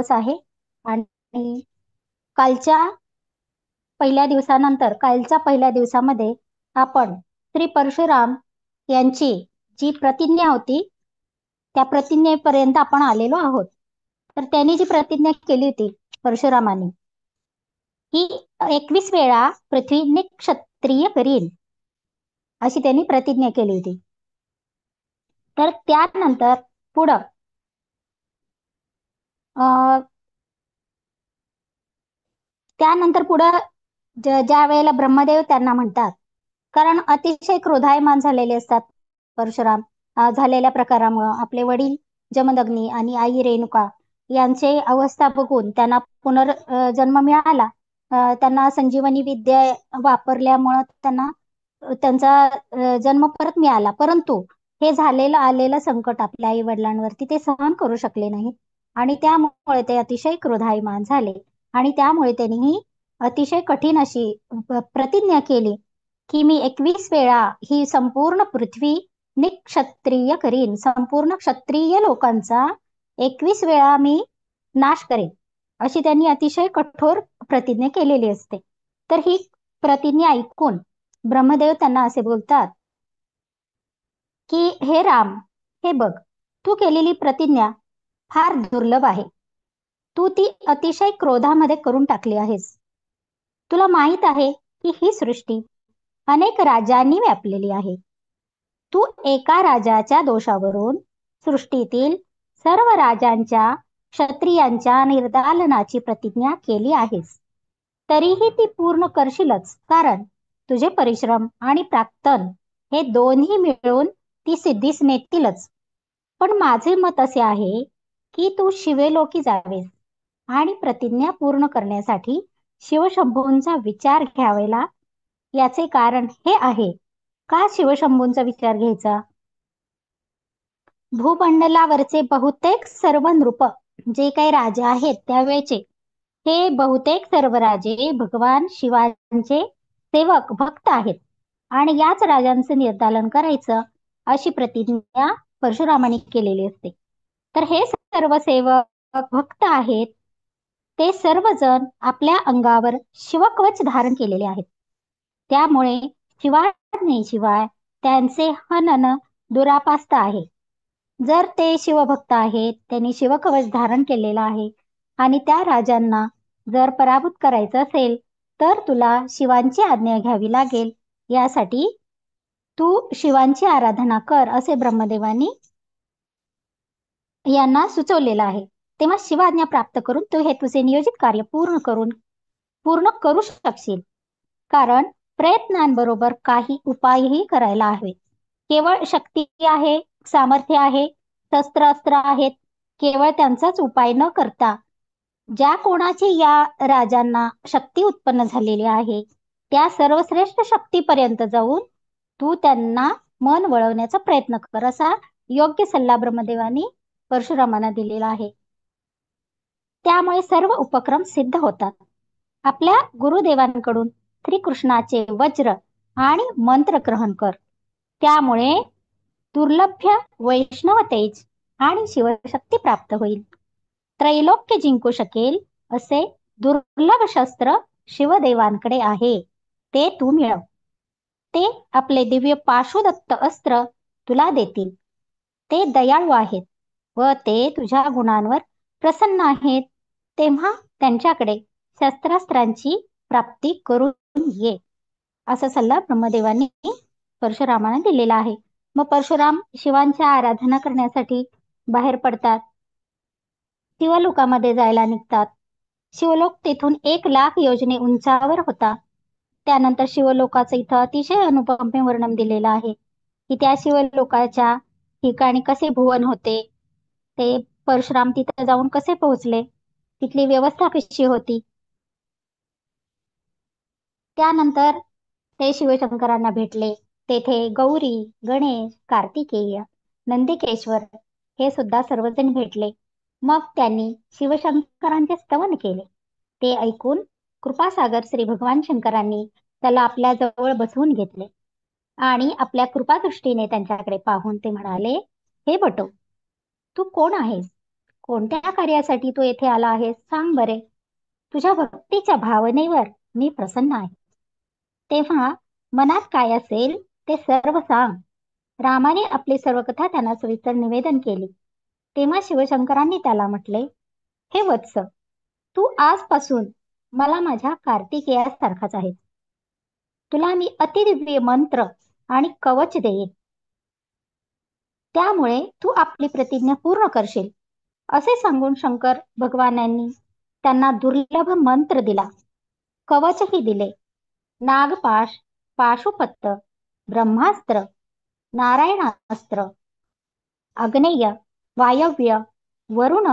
दिवस आहे आणि कालच्या कालच्या पहिल्या दिवसामध्ये आपण श्री परशुराम यांची जी प्रतिज्ञा होती त्या प्रतिज्ञेपर्यंत आपण आलेलो आहोत. तर त्यांनी जी प्रतिज्ञा केली होती परशुरामाने की 21 वेळा पृथ्वी निक्षत्रिय करीन, अशी त्यांनी प्रतिज्ञा केली होती. तर त्यानंतर पुढं ज्या वेळेला ब्रह्मदेव त्यांना म्हणतात, कारण अतिशय क्रोधायमान झालेले असतात परशुराम झालेल्या प्रकारामुळं. आपले वडील जमदग्नी आणि आई रेणुका यांची अवस्था बघून त्यांना पुनर्जन्म मिळाला. त्यांना संजीवनी विद्या वापरल्यामुळं त्यांना त्यांचा जन्म परत मिळाला. परंतु हे आलेलं संकट आपल्या आई वडिलांवरती ते सहन करू शकले नाहीत आणि त्यामुळे ते अतिशय क्रोधायमान झाले आणि त्यामुळे त्यांनी ही अतिशय कठीण अशी प्रतिज्ञा केली की मी 21 वेळा ही संपूर्ण पृथ्वी निक्षत्रिय करीन, संपूर्ण क्षत्रिय लोकांचा 21 वेळा मी नाश करेन, अशी त्यांनी अतिशय कठोर प्रतिज्ञा केलेली असते. तर ही प्रतिज्ञा ऐकून ब्रह्मदेव त्यांना असे बोलतात की हे राम, हे बघ, तू केलेली प्रतिज्ञा फार दुर्लभ आहे. तू ती अतिशय क्रोधामध्ये करून टाकली आहेस. तुला माहित आहे की ही सृष्टी अनेक राजांनी व्यापलेली आहे. तू एका राजाच्या दोषावरून सृष्टीतील सर्व राजांच्या क्षत्रियांच्या निर्दालनाची प्रतिज्ञा केली आहेस. तरीही ती पूर्ण करशीलच, कारण तुझे परिश्रम आणि प्राक्तन हे दोन्ही मिळून ती सिद्धीस नेतीलच. पण माझे मत असे आहे की तू शिवेलोकी जावेस आणि प्रतिज्ञा पूर्ण करण्यासाठी शिवशंभूंचा विचार घ्यावेला. याचे कारण हे आहे, का शिवशंभूंचा विचार घ्यायचा? भूमंडलावरचे बहुतेक सर्व नृप, जे काही राजे आहेत त्यावेळेचे, हे बहुतेक सर्व राजे भगवान शिवांचे सेवक भक्त आहेत आणि याच राजांचे निर्दालन करायचं अशी प्रतिज्ञा परशुरामाने केलेली असते. तर हे सर्व सेवक भक्त आहेत, ते सर्वजण आपल्या अंगावर शिवकवच धारण केलेले आहेत. त्यामुळे शिवाय त्यांचे हनन दुरापास्त आहे. जर ते शिवभक्त आहेत, त्यांनी शिवकवच धारण केलेलं आहे आणि त्या राजांना जर पराभूत करायचं असेल तर तुला शिवांची आज्ञा घ्यावी लागेल. यासाठी तू शिवांची आराधना कर, असे ब्रह्मदेवानी यांना सुचवलेलं आहे. तेव्हा शिवाज्ञा प्राप्त करून तू हे तुझे नियोजित कार्य पूर्ण करू शकशील. कारण प्रयत्नांबरोबर काही उपायही करायला हवे. केवळ शक्ती आहे, सामर्थ्य आहे, शस्त्र अस्त्र आहेत, केवळ त्यांचाच उपाय न करता ज्या कोणाची या राजांना शक्ती उत्पन्न झालेली आहे त्या सर्वश्रेष्ठ शक्तीपर्यंत जाऊन तू त्यांना मन वळवण्याचा प्रयत्न कर, असा योग्य सल्ला ब्रह्मदेवानी परशुरामांना दिलेला आहे. त्यामुळे सर्व उपक्रम सिद्ध होतात. आपल्या गुरुदेवांकडून श्रीकृष्णाचे वज्र आणि मंत्र ग्रहण कर. त्यामुळे दुर्लभ्य वैष्णव तेज आणि शिवशक्ती प्राप्त होईल. त्रैलोक्य जिंकू शकेल असे दुर्लभ शस्त्र शिवदेवांकडे आहे, ते तू मिळव. ते आपले दिव्य पाशुदत्त अस्त्र तुला देतील. ते दयाळू आहेत व ते तुझ्या गुणांवर प्रसन्न आहेत. तेव्हा त्यांच्याकडे शस्त्रास्त्रांची प्राप्ती करून ये, असा सल्ला ब्रह्मदेवांनी परशुरामांना दिलेला आहे. मग परशुराम शिवांच्या आराधना करण्यासाठी बाहेर पडतात. शिवलोकामध्ये जायला निघतात. शिवलोक तेथून 1,00,000 योजने उंचावर होता. त्यानंतर शिवलोकाचं इथं अतिशय अनुपम्य वर्णन दिलेलं आहे की त्या शिवलोकाच्या ठिकाणी कसे भुवन होते, ते परशुराम तिथे जाऊन कसे पोहोचले, तिथली व्यवस्था कशी होती. त्यानंतर ते शिवशंकरांना भेटले. तेथे गौरी, गणेश, कार्तिकेय, नंदिकेश्वर हे सुद्धा सर्वजण भेटले. मग त्यांनी शिवशंकरांचे स्तवन केले. ते ऐकून कृपासागर श्री भगवान शंकरांनी त्याला आपल्या जवळ बसवून घेतले आणि आपल्या कृपादृष्टीने त्यांच्याकडे पाहून ते म्हणाले, हे बटो, तू कोण आहेस कोणत्या कार्यासाठी तू येथे आला आहेस सांग बरे. तुझ्या भक्तीच्या भावनेवर मी प्रसन्न आहे. तेव्हा मनात काय असेल ते सर्व सांग. रामाने आपली सर्व कथा त्यांना सविस्तर निवेदन केली. तेव्हा शिवशंकरांनी त्याला म्हटले, हे वत्स, तू आजपासून मला माझ्या कार्तिकेयासारखाच आहेस. तुला मी अतिदिव्य मंत्र आणि कवच देईन. त्यामुळे तू आपली प्रतिज्ञा पूर्ण करशील. असे सांगून शंकर भगवानांनी त्यांना दुर्लभ मंत्र दिला, कवचही दिले. नागपाश, पाशुपत्र, ब्रह्मास्त्र, नारायणास्त्र, आग्नेय, वायव्य, वरुण,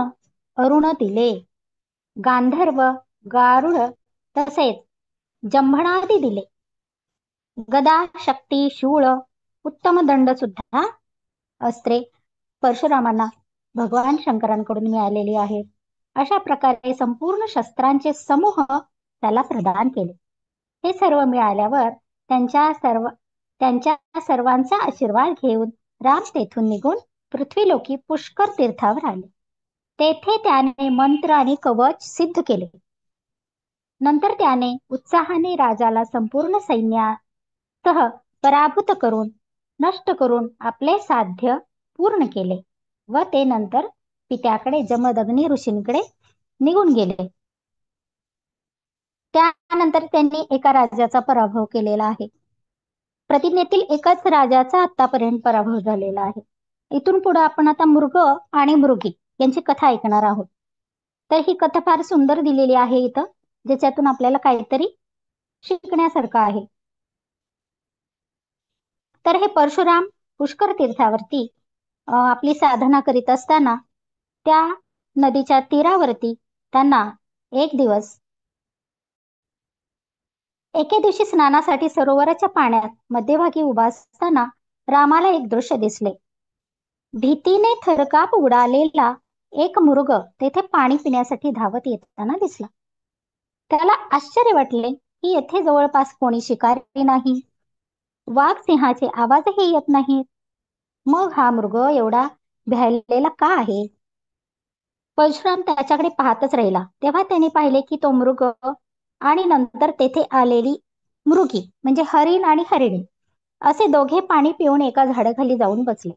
अरुण दिले. गांधर्व, गारुड तसेच जंभणादी दिले. गदा, शक्ती, शूळ, उत्तम दंड सुद्धा अस्त्रे परशुरामांना भगवान शंकरांकडून मिळालेली आहेत. अशा प्रकारे संपूर्ण शस्त्रांचे समूह त्याला प्रदान केले. हे सर्व मिळाल्यावर त्यांच्या सर्वांचा आशीर्वाद घेऊन राम तेथून निघून पृथ्वीलोकी पुष्कर तीर्थावर आले. तेथे त्याने मंत्र आणि कवच सिद्ध केले. नंतर त्याने उत्साहाने राजाला संपूर्ण सैन्यासह पराभूत करून नष्ट करून आपले साध्य पूर्ण केले व ते नंतर पित्याकडे जमदग्नी ऋषींकडे निघून गेले. त्यानंतर त्यांनी एका राजाचा पराभव केलेला आहे. प्रतिज्ञेतील एकाच राजाचा आतापर्यंत पराभव झालेला आहे. इथून पुढे आपण आता मृग आणि मृगी यांची कथा ऐकणार आहोत. तर ही कथा फार सुंदर दिलेली आहे इथं, ज्याच्यातून आपल्याला काहीतरी शिकण्यासारखं आहे. तर हे परशुराम पुष्कर तीर्थावरती आपली साधना करीत असताना त्या नदीच्या तीरावरती त्यांना एके दिवशी स्नानासाठी सरोवराच्या पाण्यात मध्यभागी उभा असताना रामाला एक दृश्य दिसले. भीतीने थरकाप उडालेला एक मृग तेथे पाणी पिण्यासाठी धावत येताना दिसला. त्याला आश्चर्य वाटले की येथे जवळपास कोणी शिकारी नाही. वाघ सिंहाचे आवाजही येत नाहीत. मग हा मृग एवढा भ्यायलेला का आहे? परशुराम त्याच्याकडे पाहतच राहिला. तेव्हा त्याने पाहिले की तो मृग आणि नंतर तेथे आलेली मृगी म्हणजे हरिण आणि हरिणी असे दोघे पाणी पिऊन एका झाडाखाली जाऊन बसले.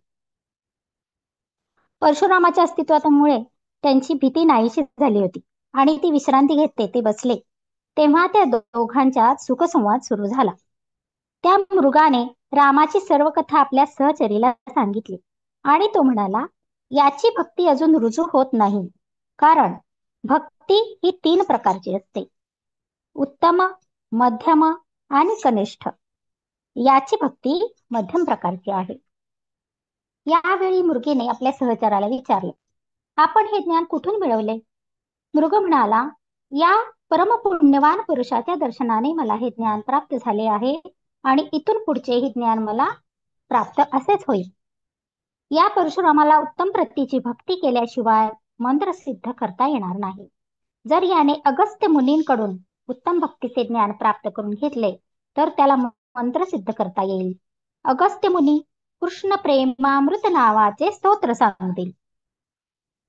परशुरामाच्या अस्तित्वामुळे त्यांची भीती नाहीशी झाली होती आणि ती विश्रांती घेत तेथे बसले. तेव्हा त्या दोघांच्यात सुखसंवाद सुरू झाला. त्या मृगाने रामाची सर्व कथा आपल्या सहचरीला सांगितली आणि तो म्हणाला, याची भक्ती अजून रुजू होत नाही, कारण भक्ती ही 3 प्रकारची असते, उत्तम, मध्यम आणि कनिष्ठ. याची भक्ती मध्यम प्रकारची आहे. यावेळी मृगीने आपल्या सहचराला विचारले, आपण हे ज्ञान कुठून मिळवले? मृग म्हणाला, या परमपुण्यवान पुरुषाच्या दर्शनाने मला हे ज्ञान प्राप्त झाले आहे आणि इथून पुढचेही ज्ञान मला प्राप्त असेच होईल. या परशुरामाला उत्तम प्रतीची भक्ती केल्याशिवाय मंत्र सिद्ध करता येणार नाही. जर याने अगस्त्य मुनींकडून उत्तम भक्तीचे ज्ञान प्राप्त करून घेतले तर त्याला मंत्र सिद्ध करता येईल. अगस्त्य मुनी कृष्ण प्रेमामृत नावाचे स्तोत्र सांगतील.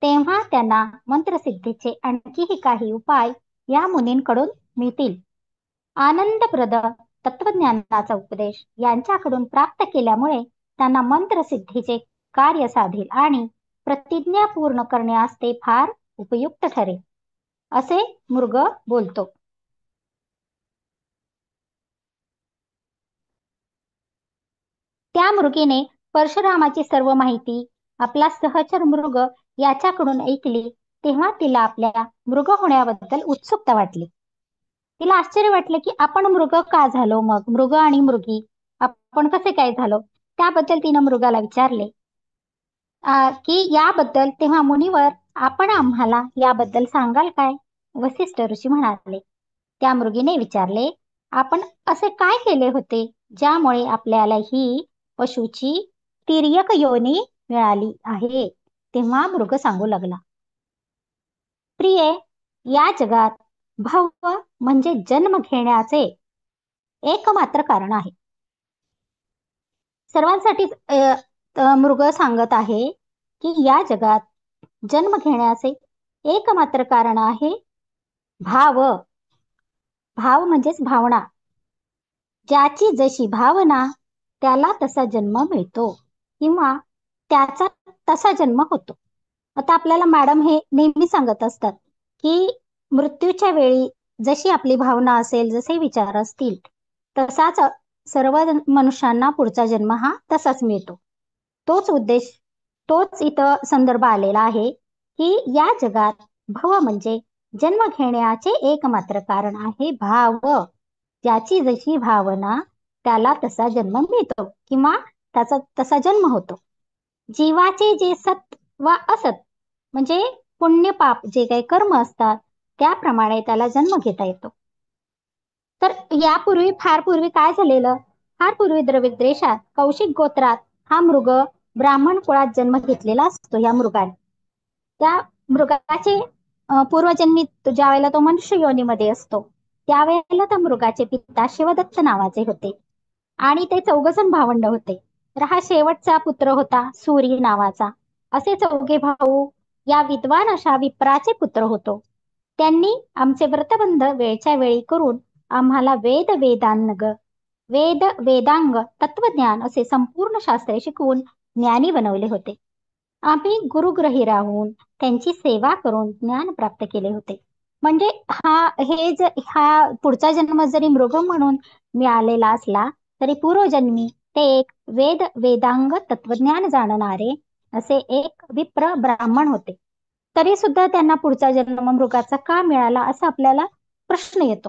तेव्हा त्यांना मंत्रसिद्धीचे आणखीही काही उपाय या मुनींकडून मिळतील. आनंदप्रद तत्वज्ञानाचा उपदेश यांच्याकडून प्राप्त केल्यामुळे त्यांना मंत्रसिद्धीचे कार्य साधेल आणि प्रतिज्ञा पूर्ण करण्यास ते फार उपयुक्त ठरेल, असे मृग बोलतो. त्या मृगीने परशुरामाची सर्व माहिती आपला सहचर मृग याच्याकडून ऐकली. तेव्हा तिला आपल्या मृग होण्याबद्दल उत्सुकता वाटली. तिला आश्चर्य वाटले की आपण मृग का झालो, मग मृग आणि मृगी आपण कसे काय झालो? त्याबद्दल तिनं मृगाला विचारले की याबद्दल. तेव्हा मुनिवर, आपण आम्हाला याबद्दल सांगाल काय? वसिष्ठ ऋषी म्हणाले. त्या मृगीने विचारले, आपण असे काय केले होते ज्यामुळे आपल्याला ही पशुची तिर्यक योनी मिळाली आहे? तेव्हा मृग सांगू लागला, प्रिये, या जगात भव म्हणजे जन्म घेण्याचे एकमात्र कारण आहे. सर्वांसाठी मृग सांगत आहे की या जगात जन्म घेण्याचे एकमात्र कारण आहे भाव. भाव म्हणजेच भावना. ज्याची जशी भावना त्याला तसा जन्म मिळतो किंवा त्याचा तसा जन्म होतो. आता आपल्याला मॅडम हे नेहमी सांगत असतात की मृत्यूच्या वेळी जशी आपली भावना असेल, जसे विचार असतील, तसाच सर्व मनुष्यांना पुढचा जन्म हा तसाच मिळतो. तोच उद्देश, तोच इथं संदर्भ आलेला आहे की या जगात भव म्हणजे जन्म घेण्याचे एकमात्र कारण आहे भाव. ज्याची जशी भावना त्याला तसा जन्म मिळतो किंवा त्याचा तसा जन्म होतो. जीवाचे जे सत वा असत म्हणजे पुण्य पाप जे काही कर्म असतात त्याप्रमाणे त्याला जन्म घेता येतो. तर यापूर्वी फार पूर्वी काय झालेलं, फार पूर्वी द्रविड देशात कौशिक गोत्रात हा मृग ब्राह्मण कुळात जन्म घेतलेला असतो. या मृगाने, त्या मृगाचे पूर्वजन्मी ज्या वेळेला तो मनुष्य योनीमध्ये असतो त्यावेळेला त्या मृगाचे पिता शिवदत्त नावाचे होते आणि ते 4 जण भावंड होते. तर हा शेवटचा पुत्र होता सूरी नावाचा. असे 4 भाऊ या विद्वान अशा विप्राचे पुत्र होतो. त्यांनी आमचे व्रतबंध वेळच्या वेळी करून आम्हाला वेद वेदांग तत्वज्ञान असे संपूर्ण शास्त्रे शिकवून ज्ञानी बनवले होते. आम्ही गुरुग्रही राहून त्यांची सेवा करून ज्ञान प्राप्त केले होते. म्हणजे हा पुढचा जन्म जरी मृग म्हणून मिळालेला असला तरी पूर्वजन्मी ते एक वेदांग तत्वज्ञान जाणणारे असे एक विप्र ब्राह्मण होते. तरी सुद्धा त्यांना पुढचा जन्म मृगाचा का मिळाला असा आपल्याला प्रश्न येतो.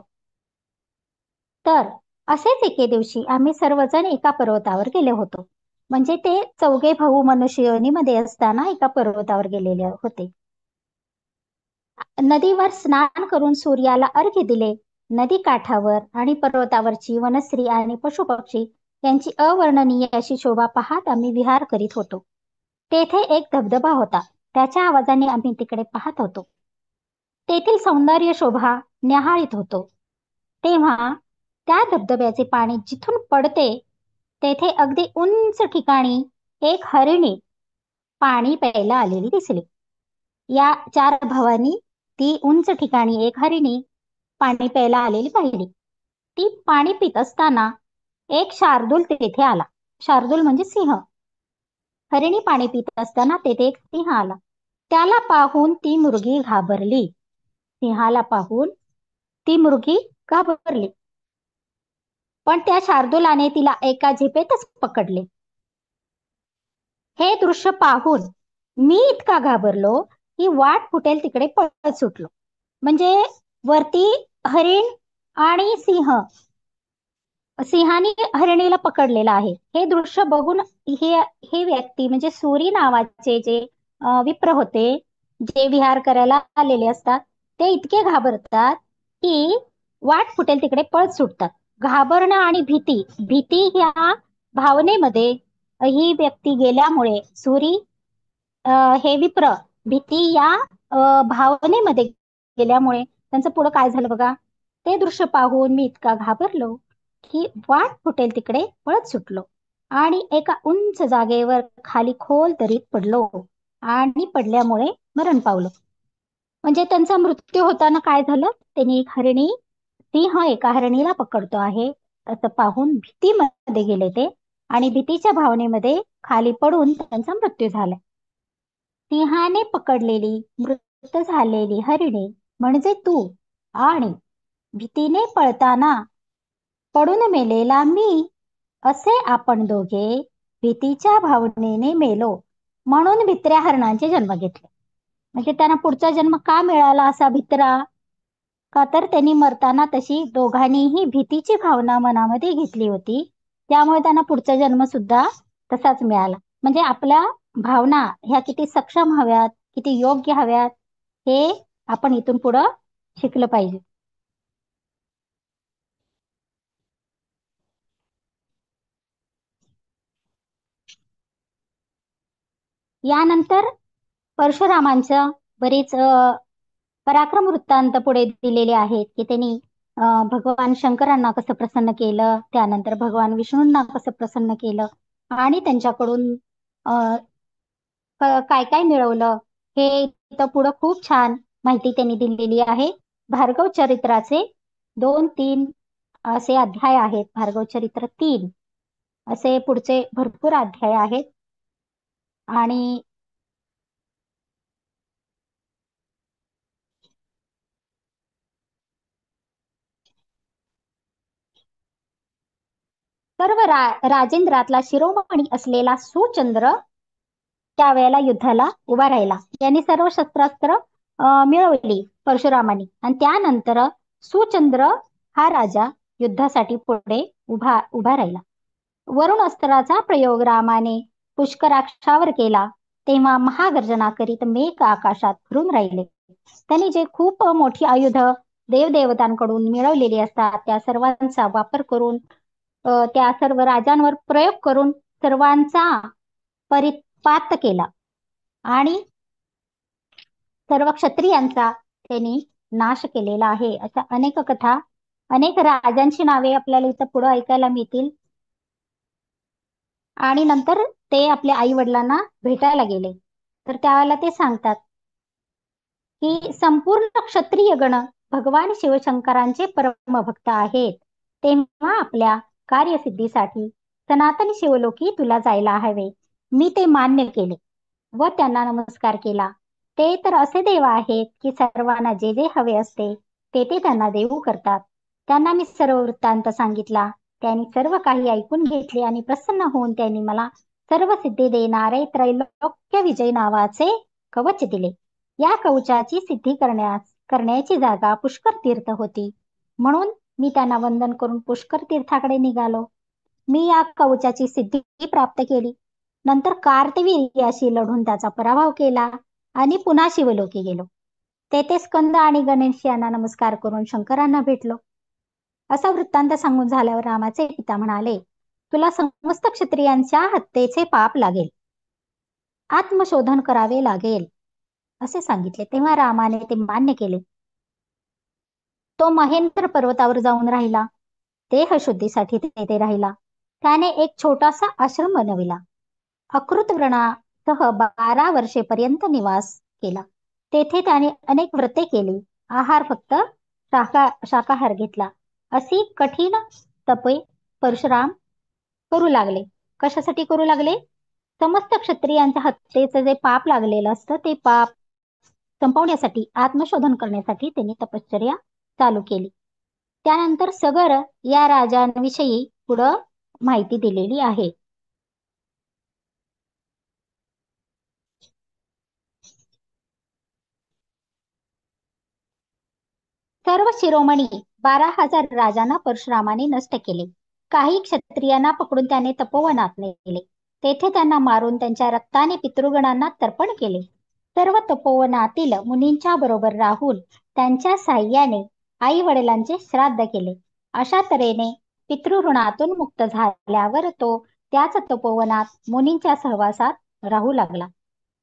तर असेच एके दिवशी आम्ही सर्वजण एका पर्वतावर गेले होतो. म्हणजे ते 4 भाऊ मनुष्य योनीमध्ये असताना एका पर्वतावर गेलेले होते. नदीवर स्नान करून सूर्याला अर्घ्य दिले. नदी काठावर आणि पर्वतावरची वनस्त्री आणि पशुपक्षी यांची अवर्णनीय अशी शोभा पाहत आम्ही विहार करीत होतो. तेथे एक धबधबा होता. त्याच्या आवाजाने आम्ही तिकडे पाहत होतो. तेथील सौंदर्य शोभा न्याहाळीत होतो. तेव्हा त्या धबधब्याचे पाणी जिथून पडते तेथे अगदी उंच ठिकाणी एक हरिणी पाणी प्यायला आलेली दिसली. या 4 भावांनी ती उंच ठिकाणी एक हरिणी पाणी प्यायला आलेली पाहिली. ती पाणी पित असताना एक शार्दूल तेथे आला. शार्दूल म्हणजे सिंह. हरिणी पाणी पित असताना तेथे एक सिंह आला. त्याला पाहून ती मुर्गी घाबरली. सिंहाला पाहून ती मुर्गी घाबरली. पण त्या शार्दूलाने तिला एका झेपेतच पकडले. हे दृश्य पाहून मी इतका घाबरलो की वाट फुटेल तिकडे पळत सुटलो. म्हणजे वरती हरिण आणि सिंहाने हरिणीला पकडलेला आहे. हे दृश्य बघून हे व्यक्ती म्हणजे सूरी नावाचे जे विप्र होते, जे विहार करायला आलेले असतात, ते इतके घाबरतात की वाट फुटेल तिकडे पळत सुटतात. घाबरणं आणि भीती ह्या भावनेमध्ये ही व्यक्ती गेल्यामुळे सूरी हे विप्र भीती या भावनेमध्ये गेल्यामुळे त्यांचं पुढं काय झालं बघा. ते दृश्य पाहून मी इतका घाबरलो की वाट फुटेल तिकडे पळत सुटलो आणि एका उंच जागेवर खाली खोल दरीत पडलो आणि पडल्यामुळे मरण पावलो. म्हणजे त्यांचा मृत्यू होताना काय झालं, त्यांनी सिंह एका हरणीला पकडतो आहे असं पाहून भीतीमध्ये गेले ते आणि भीतीच्या भावनेमध्ये खाली पडून त्यांचा मृत्यू झाला. सिंहाने पकडलेली मृत झालेली हरिणी म्हणजे तू आणि भीतीने पळताना पडून मेलेला मी, असे आपण दोघे भीतीच्या भावनेने मेलो म्हणून भित्र्या हरणांचे जन्म घेतले. म्हणजे त्यांना पुढचा जन्म का मिळाला असा भित्रा, का तर त्यांनी मरताना तशी दोघांनीही भीतीची भावना मनामध्ये घेतली होती, त्यामुळे त्यांना पुढचा जन्म सुद्धा तसाच मिळाला. म्हणजे आपल्या भावना ह्या किती सक्षम हव्यात, किती योग्य हव्यात, हे आपण इथून पुढं शिकलं पाहिजे. यानंतर परशुरामांचं बरीच पराक्रम वृत्तांत पुढे दिलेले आहेत की त्यांनी भगवान शंकरांना कसं प्रसन्न केलं, त्यानंतर भगवान विष्णूंना कसं प्रसन्न केलं आणि त्यांच्याकडून काय काय मिळवलं हे इथं पुढं खूप छान माहिती त्यांनी दिलेली आहे. भार्गव चरित्राचे 2-3 असे अध्याय आहेत. भार्गव चरित्र 3 असे पुढचे भरपूर अध्याय आहेत. आणि सर्व राजेंद्रातला शिरोमणी असलेला सुचंद्र त्यावेळेला युद्धाला उभा राहिला. यांनी सर्व शस्त्रास्त्र मिळवली परशुरामांनी, आणि त्यानंतर सुचंद्र हा राजा युद्धासाठी पुढे उभा राहिला. वरुण अस्त्राचा प्रयोग रामाने पुष्कराक्षावर केला, तेव्हा महागर्जना करीत मेघ आकाशात फिरून राहिले. त्यांनी जे खूप मोठी आयुध देवदेवतांकडून मिळवलेली असतात त्या सर्वांचा वापर करून त्या सर्व राजांवर प्रयोग करून सर्वांचा परिपात केला आणि सर्व क्षत्रियांचा त्यांनी नाश केलेला आहे. अशा अनेक कथा, अनेक राजांची नावे आपल्याला इथं पुढे ऐकायला मिळतील. आणि नंतर ते आपल्या आई वडिलांना भेटायला गेले, तर त्यावेळेला ते सांगतात की संपूर्ण क्षत्रिय गण भगवान शिवशंकरांचे परमभक्त आहेत, तेव्हा आपल्या कार्यसिद्धीसाठी सनातन शिवलोकी तुला जायला हवे. मी ते मान्य केले व त्यांना नमस्कार केला. ते तर असे देव आहेत की सर्वांना जे जे हवे असते ते ते त्यांना देऊ करतात. त्यांना मी सर्व वृत्तांत सांगितला. त्यांनी सर्व काही ऐकून घेतले आणि प्रसन्न होऊन त्यांनी मला सर्व सिद्धी देणारे त्रैलोक्य विजय नावाचे कवच दिले. या कवचाची सिद्धी करण्याची जागा पुष्कर तीर्थ होती, म्हणून मी त्यांना वंदन करून पुष्कर तीर्थाकडे निघालो. मी या कवचाची सिद्धी प्राप्त केली. नंतर कार्तवीर्याशी लढून त्याचा पराभव केला आणि पुन्हा शिवलोकी गेलो. तेथे स्कंद आणि गणेश यांना नमस्कार करून शंकरांना भेटलो. असा वृत्तांत सांगून झाल्यावर रामाचे पिता म्हणाले, तुला समस्त क्षत्रियांच्या हत्येचे पाप लागेल, आत्मशोधन करावे लागेल असे सांगितले. तेव्हा रामाने ते मान्य केले. तो महेंद्र पर्वतावर जाऊन राहिला. देहशुद्धीसाठी तेथे राहिला. त्याने एक छोटासा आश्रम बनविला. अकृत व्रणासह 12 वर्षेपर्यंत निवास केला. तेथे त्याने अनेक व्रते केली. आहार फक्त शाकाहार घेतला. अशी कठीण तपे परशुराम करू लागले. कशासाठी करू लागले? समस्त क्षत्रियांच्या हत्येचं जे पाप लागलेलं असतं ते पाप संपवण्यासाठी, आत्मशोधन करण्यासाठी त्यांनी तपश्चर्या चालू केली. त्यानंतर सगर या राजांविषयी पुढं माहिती दिलेली आहे. सर्व शिरोमणी 12,000 राजांना परशुरामाने नष्ट केले. काही क्षत्रियांना पकडून त्याने तपोवनात नेले. तेथे त्यांना मारून त्यांच्या रक्ताने पितृगणांना तर्पण केले. सर्व तपोवनातील मुनींच्या बरोबर राहुल त्यांच्या साह्याने आई वडिलांचे श्राद्ध केले. अशा तऱ्हेने पितृऋणातून मुक्त झाल्यावर तो त्याच तपोवनात मुनींच्या सहवासात राहू लागला.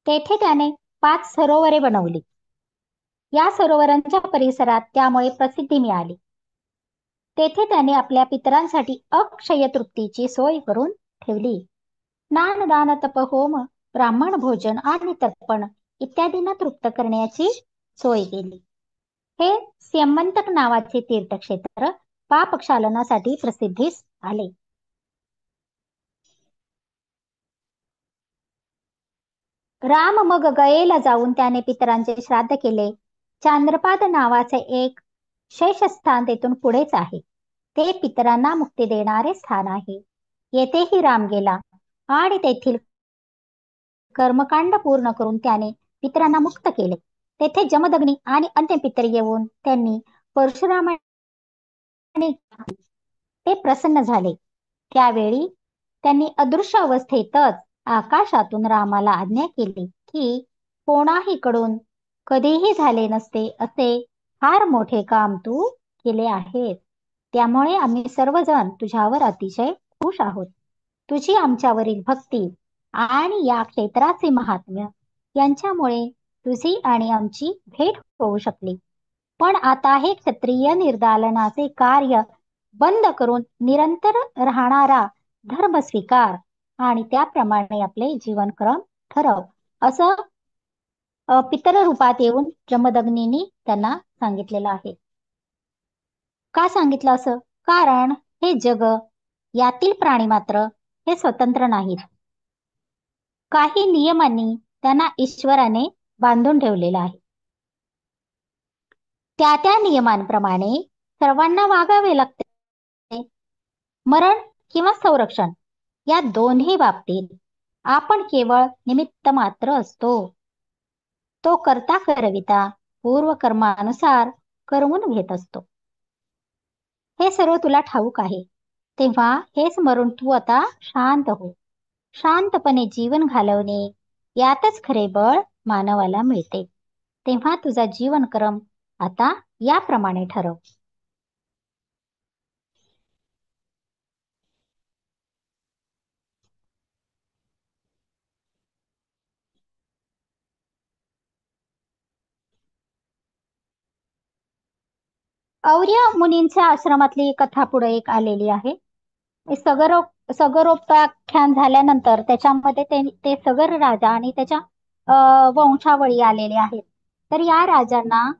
तेथे त्याने 5 सरोवरे बनवली. या सरोवरांच्या परिसरात त्यामुळे प्रसिद्धी मिळाली. तेथे त्याने आपल्या पितरांसाठी अक्षय तृप्तीची सोय करून ठेवली. स्नान, दान, तप, होम, ब्राह्मण भोजन आणि तर्पण इत्यादींना तृप्त करण्याची सोय केली. हे स्यमंतक नावाचे तीर्थक्षेत्र पापक्षालनासाठी प्रसिद्धीस आले. राम मग गयेला जाऊन त्याने पितरांचे श्राद्ध केले. चांद्रपाद नावाचे एक शेषस्थान तेथून पुढेच आहे. ते पितरांना मुक्ती देणारे स्थान आहे. येथेही राम गेला आणि तेथील कर्मकांड पूर्ण करून त्याने पितरांना मुक्त केले. तेथे जमदग्नी आणि अन्य पितर येऊन त्यांनी परशुरामाने ते प्रसन्न झाले. त्यावेळी त्यांनी अदृश्य अवस्थेतच आकाशातून रामाला आज्ञा केली की कोणाहीकडून कधीही झाले नसते असे फार मोठे काम तू केले आहे. त्यामुळे आम्ही सर्वजण तुझ्यावर अतिशय खुश आहोत. तुझी आमच्यावरील भक्ती आणि या क्षेत्राचे महात्म्य यांच्यामुळे तुझी आणि आमची भेट होऊ शकली. पण आता हे क्षत्रिय निर्दालनाचे कार्य बंद करून निरंतर राहणारा धर्म स्वीकार आणि त्याप्रमाणे आपले जीवनक्रम ठरव असं पितर रूपात येऊन जमदग्नींनी त्यांना सांगितलेलं आहे. का सांगितलं असं? कारण हे जग, यातील प्राणी मात्र हे स्वतंत्र नाहीत. काही नियमांनी त्यांना ईश्वराने बांधून ठेवलेलं आहे. त्या त्या नियमांप्रमाणे सर्वांना वागावे लागते. मरण किंवा संरक्षण या दोन्ही बाबतीत आपण केवळ निमित्त मात्र असतो. तो करता करविता पूर्वकर्मानुसार करवून घेत असतो. हे सर्व तुला ठाऊक आहे. तेव्हा हे स्मरून तू आता शांत हो. शांतपणे जीवन घालवणे यातच खरे बळ मानवाला मिळते. तेव्हा तुझा जीवनक्रम आता याप्रमाणे ठरव. और्य मुनींच्या आश्रमातली कथा पुढे एक आलेली आहे. सगरोपाख्यान झाल्यानंतर त्याच्यामध्ये ते सगर राजा आणि त्याच्या वंशावळी आलेले आहेत. तर या राजांना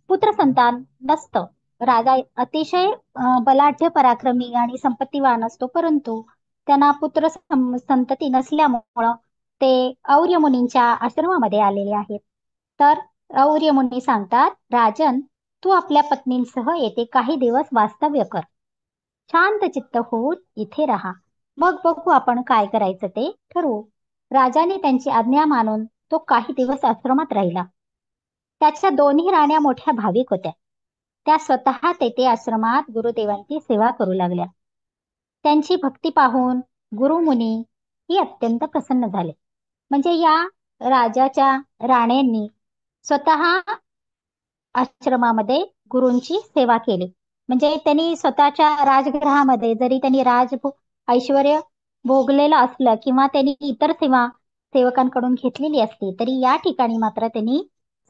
पुत्र संतान नसतं. राजा अतिशय बलाढ्य पराक्रमी आणि संपत्तीवान असतो, परंतु त्यांना पुत्र संतती नसल्यामुळं ते और्य मुनींच्या आश्रमामध्ये आलेले आहेत. तर और्य मुनी सांगतात, राजन, तू आपल्या पत्नींसह येथे काही दिवस वास्तव्य कर. शांत चित्त होऊन इथे राहा. मग बघू आपण काय करायचं ते ठरवू. राजाने त्यांची आज्ञा मानून तो काही दिवस आश्रमात राहिला. त्याच्या दोन्ही राण्या मोठ्या भाविक होत्या. त्या स्वतः तेथे आश्रमात गुरुदेवांची सेवा करू लागल्या. त्यांची भक्ती पाहून गुरुमुनी ही अत्यंत प्रसन्न झाले. म्हणजे या राजाच्या राण्यांनी स्वतः आश्रमामध्ये गुरूंची सेवा केली. म्हणजे त्यांनी स्वतःच्या राजगृहामध्ये जरी त्यांनी ऐश्वर भोगलेलं असलं किंवा त्यांनी इतर सेवकांकडून घेतलेली असली, तरी या ठिकाणी मात्र त्यांनी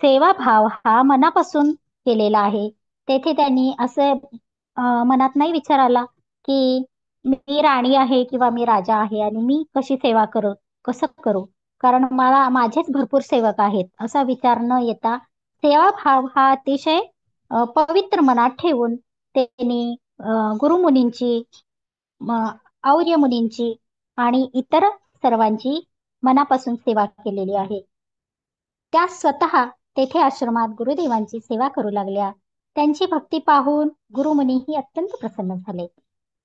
सेवाभाव हा मनापासून केलेला आहे. तेथे त्यांनी असं मनात नाही विचार आला की मी राणी आहे किंवा मी राजा आहे आणि मी कशी सेवा करू, कसं करू, कारण माझेच भरपूर सेवक आहेत, असा विचार न येता सेवाभाव हा अतिशय पवित्र मनात ठेवून त्यांनी गुरुमुनींची, और्य मुनींची आणि इतर सर्वांची मनापासून सेवा केलेली आहे. त्या स्वतः तेथे आश्रमात गुरुदेवांची सेवा करू लागल्या. त्यांची भक्ती पाहून गुरुमुनीही अत्यंत प्रसन्न झाले.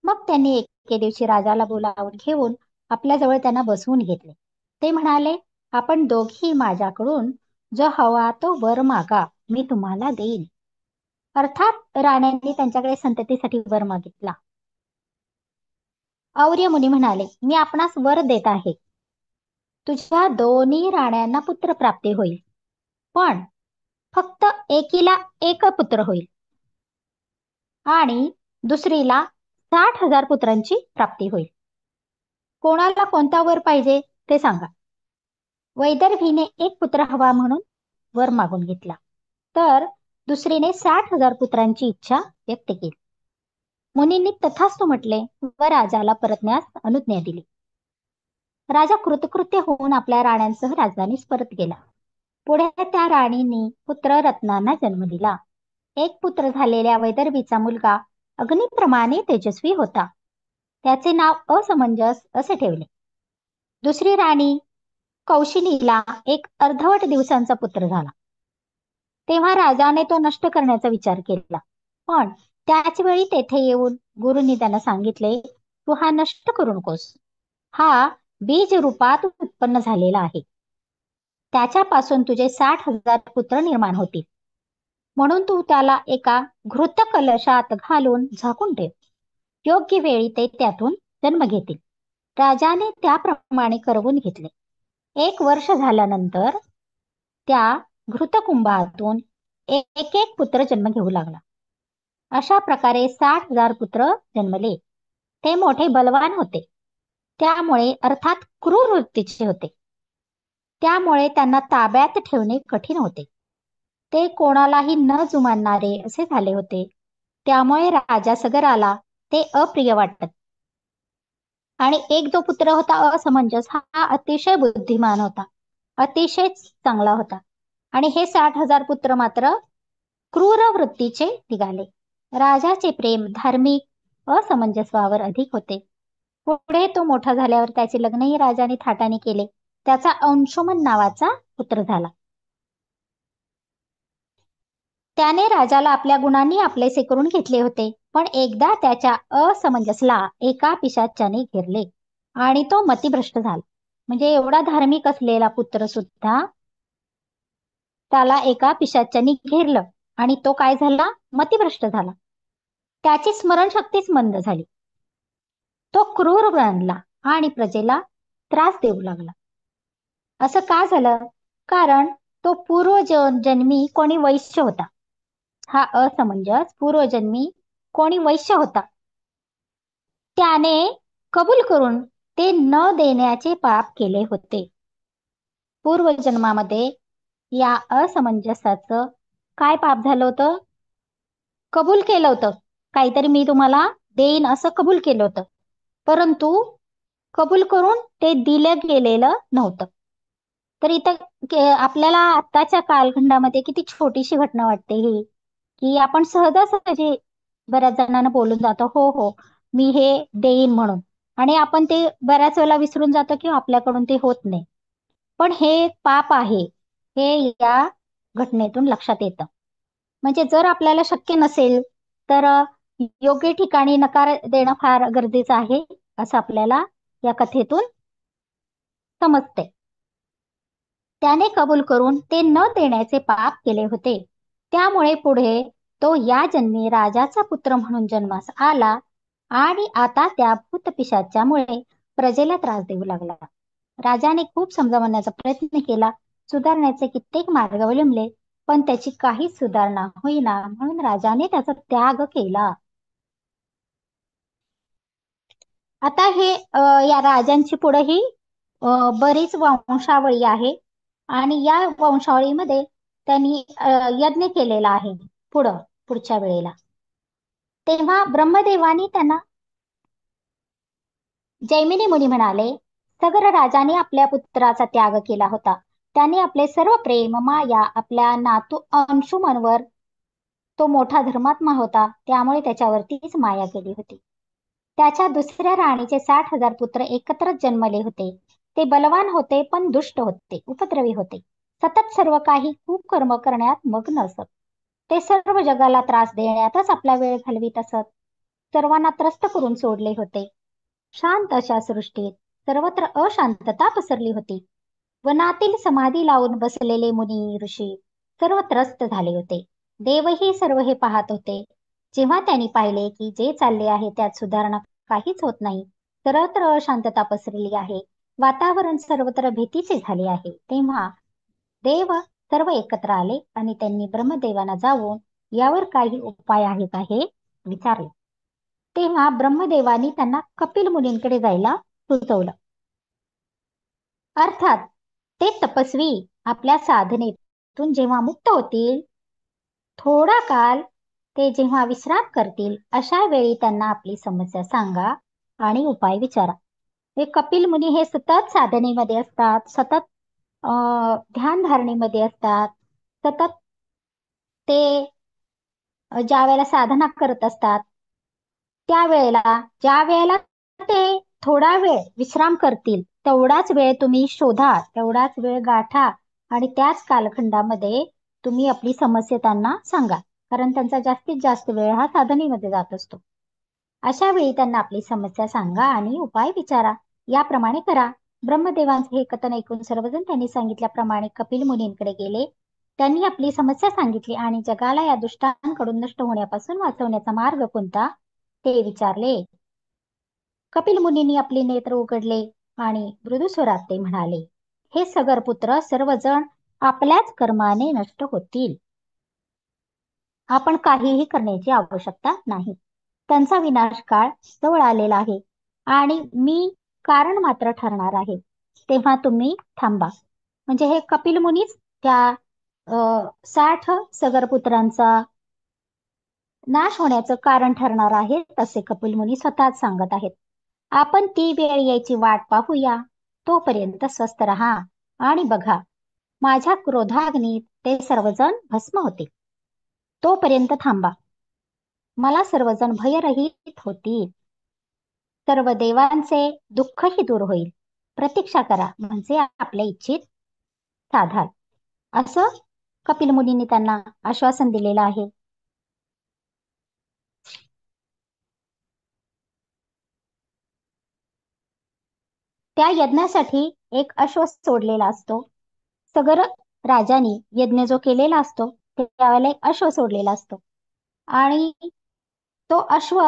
मग त्यांनी एके दिवशी राजाला बोलावून घेऊन आपल्याजवळ त्यांना बसवून घेतले. ते म्हणाले, आपण दोघी माझ्याकडून जो हवा तो वर मागा, मी तुम्हाला देईन. अर्थात राण्यांनी त्यांच्याकडे संततीसाठी वर मागितला. और्य मुनी म्हणाले, मी आपणास वर देत आहे. तुझ्या दोन्ही राण्यांना पुत्र प्राप्ती होईल, पण फक्त एकीला एक पुत्र होईल आणि दुसरीला 60,000 पुत्रांची प्राप्ती होईल. कोणाला कोणता वर पाहिजे ते सांगा. वैदर्भीने एक पुत्र हवा म्हणून वर मागून घेतला, तर दुसरीने 60,000 पुत्रांची इच्छा व्यक्त केली. मुनींनी तथास्तु म्हटले व राजाला परतण्यास अनुज्ञा दिली. राजा कृतकृत्य होऊन आपल्या राण्यांसह राजधानीस परत गेला. पुढे त्या राणींनी पुत्र रत्नांना जन्म दिला. एक पुत्र झालेल्या वैदर्भीचा मुलगा अग्निप्रमाणे तेजस्वी होता. त्याचे नाव असमंजस असे ठेवले. दुसरी राणी कौशिनीला एक अर्धवट दिवसांचा पुत्र झाला. तेव्हा राजाने तो नष्ट करण्याचा विचार केला, पण त्याच वेळी तेथे येऊन गुरुंनी त्यांना सांगितले, तू हा नष्ट करू नकोस. हा बीज रूपात उत्पन्न झालेला आहे. त्याच्यापासून तुझे 60,000 पुत्र निर्माण होतील. म्हणून तू त्याला एका घृत कलशात घालून झाकून ठेव. योग्य वेळी ते त्यातून जन्म घेतील. राजाने त्याप्रमाणे करवून घेतले. 1 वर्ष झाल्यानंतर त्या घृतकुंभातून एक एक पुत्र जन्म घेऊ लागला. अशा प्रकारे 60,000 पुत्र जन्मले. ते मोठे बलवान होते, त्यामुळे अर्थात क्रूर वृत्तीचे होते. त्यामुळे त्यांना ताब्यात ठेवणे कठीण होते. ते कोणालाही न जुमानणारे असे झाले होते. त्यामुळे राजा सगराला ते अप्रिय वाटत. आणि एक जो पुत्र होता असमंजस, हा अतिशय बुद्धिमान होता अतिशय चांगला होता. आणि हे 60,000 पुत्र मात्र क्रूर वृत्तीचे निघाले. राजाचे प्रेम धार्मिक असमंजस्वावर अधिक होते. पुढे तो मोठा झाल्यावर त्याचे लग्नही राजाने थाटाने केले. त्याचा अंशुमन नावाचा पुत्र झाला. त्याने राजाला आपल्या गुणांनी आपलेसे करून घेतले होते. पण एकदा त्याच्या असमंजसला एका पिशाच्याने घेरले आणि तो मतिभ्रष्ट झाला. म्हणजे एवढा धार्मिक असलेला पुत्र सुद्धा त्याला एका पिशाच्याने घेरलं आणि तो काय झाला? मतिभ्रष्ट झाला. त्याची स्मरणशक्तीच मंद झाली. तो क्रूर बनला आणि प्रजेला त्रास देऊ लागला. असं का झालं? कारण तो पूर्वजन्मी कोणी वैश्य होता. हा असमंजस पूर्वजन्मी कोणी वैश्य होता. त्याने कबूल करून ते न देण्याचे पाप केले होते. पूर्वजन्मामध्ये या असमंजसाचं काय पाप झालं होतं? कबूल केलं होतं. काहीतरी मी तुम्हाला देईन असं कबूल केलं होतं. परंतु कबूल करून ते दिलं गेलेलं नव्हतं. तर इथं आपल्याला आत्ताच्या कालखंडामध्ये किती छोटीशी घटना वाटते ही, की आपण सहजासहजी बऱ्याच जणांना बोलून जातो, हो हो मी हे देईन म्हणून, आणि आपण ते बऱ्याच वेळेला विसरून जातो किंवा आपल्याकडून ते होत नाही. पण हे एक पाप आहे, हे या घटनेतून लक्षात येतं. म्हणजे जर आपल्याला शक्य नसेल तर योग्य ठिकाणी नकार देणं फार गरजेचं आहे, असं आपल्याला या कथेतून समजते. त्याने कबूल करून ते न देण्याचे पाप केले होते. त्यामुळे पुढे तो या जन्मी राजाचा पुत्र म्हणून जन्मास आला आणि आता त्या भूतपिशाच्यामुळे प्रजेला त्रास देऊ लागला. राजाने खूप समजावण्याचा प्रयत्न केला, सुधारण्याचे कित्येक मार्ग अवलंबले, पण त्याची काहीच सुधारणा होईना, म्हणून राजाने त्याचा त्याग केला. आता हे या राजांची पुढे ही बरीच वंशावळी आहे आणि या वंशावळीमध्ये त्यांनी यज्ञ केलेला आहे पुढच्या वेळेला. तेव्हा ब्रह्मदेवानी त्यांना जैमिनी मुनी म्हणाले, सगर राजाने आपल्या पुत्राचा त्याग केला होता. त्याने आपले सर्व प्रेम माया आपल्या नातू अंशुमनवर, तो मोठा धर्मात्मा होता त्यामुळे त्याच्यावरतीच माया केली होती. त्याच्या दुसऱ्या राणीचे 60,000 पुत्र एकत्रच जन्मले होते. ते बलवान होते पण दुष्ट होते, उपद्रवी होते, सतत सर्व काही खूप कर्म करण्यात मग्न असत. ते सर्व जगाला त्रास देण्यातच आपला वेळ घालवीत असत. सर्वांना त्रस्त करून सोडले होते. शांत अशा सृष्टीत सर्वत्र अशांतता पसरली होती. वनातील समाधी लावून बसलेले मुनी ऋषी सर्व त्रस्त झाले होते. देवही सर्व हे पाहत होते. जेव्हा त्यांनी पाहिले की जे चालले आहे त्यात सुधारणा काहीच होत नाही, सर्वत्र अशांतता पसरली आहे, वातावरण सर्वत्र भीतीचे झाले आहे, तेव्हा देव सर्व एकत्र आले आणि त्यांनी ब्रह्मदेवांना जाऊन यावर काही उपाय आहे का हे विचारले. तेव्हा ब्रह्मदेवानी त्यांना कपिल मुनींकडे जायला सुचवलं. अर्थात ते तपस्वी आपल्या साधनेतून जेव्हा मुक्त होतील, थोडा काल ते जेव्हा विश्राम करतील, अशा वेळी त्यांना आपली समस्या सांगा आणि उपाय विचारा. हे कपिल मुनी हे सतत साधनेमध्ये असतात, सतत ध्यान धारणेमध्ये असतात, सतत ते ज्या वेळेला साधना करत असतात त्यावेळेला, ज्या वेळेला ते थोडा वेळ विश्राम करतील, तेवढाच वेळ तुम्ही शोधा, तेवढाच वेळ गाठा आणि त्याच कालखंडामध्ये तुम्ही आपली समस्या त्यांना सांगा, कारण त्यांचा जास्तीत जास्त वेळ हा साधनेमध्ये जात असतो. अशा वेळी त्यांना आपली समस्या सांगा आणि उपाय विचारा. याप्रमाणे करा. ब्रह्मदेवांचे हे कथन ऐकून सर्वजण त्यांनी सांगितल्याप्रमाणे कपिल मुनींकडे गेले. त्यांनी आपली समस्या सांगितली आणि जगाला या दुष्टांकडून नष्ट होण्यापासून वाचवण्याचा मार्ग कोणता ते विचारले. कपिल मुनींनी आपले नेत्र उघडले आणि मृदू स्वरात ते म्हणाले, हे सगर पुत्र सर्वजण आपल्याच कर्माने नष्ट होतील. आपण काहीही करण्याची आवश्यकता नाही. त्यांचा विनाश काळ जवळ आलेला आहे आणि मी कारण मात्र ठरणार आहे, तेव्हा तुम्ही थांबा. म्हणजे हे कपिल मुनीच त्या 60 सगरपुत्रांचा नाश होण्याचं कारण ठरणार आहे, तसे कपिल मुनी स्वतःच सांगत आहेत. आपण ती वेळ यायची वाट पाहूया, तोपर्यंत स्वस्थ राहा आणि बघा माझ्या क्रोधाग्नीत ते सर्वजण भस्म होते. तोपर्यंत थांबा. मला सर्वजण भयरहित होतील. सर्व देवांचे दुःखही दूर होईल. प्रतीक्षा करा म्हणजे आपल्या इच्छित साधाल. असं कपिल मुनींनी त्यांना आश्वासन दिलेलं आहे. त्या यज्ञासाठी एक अश्व सोडलेला असतो. सगर राजांनी यज्ञ जो केलेला असतो त्यावेळेला एक अश्व सोडलेला असतो आणि तो अश्व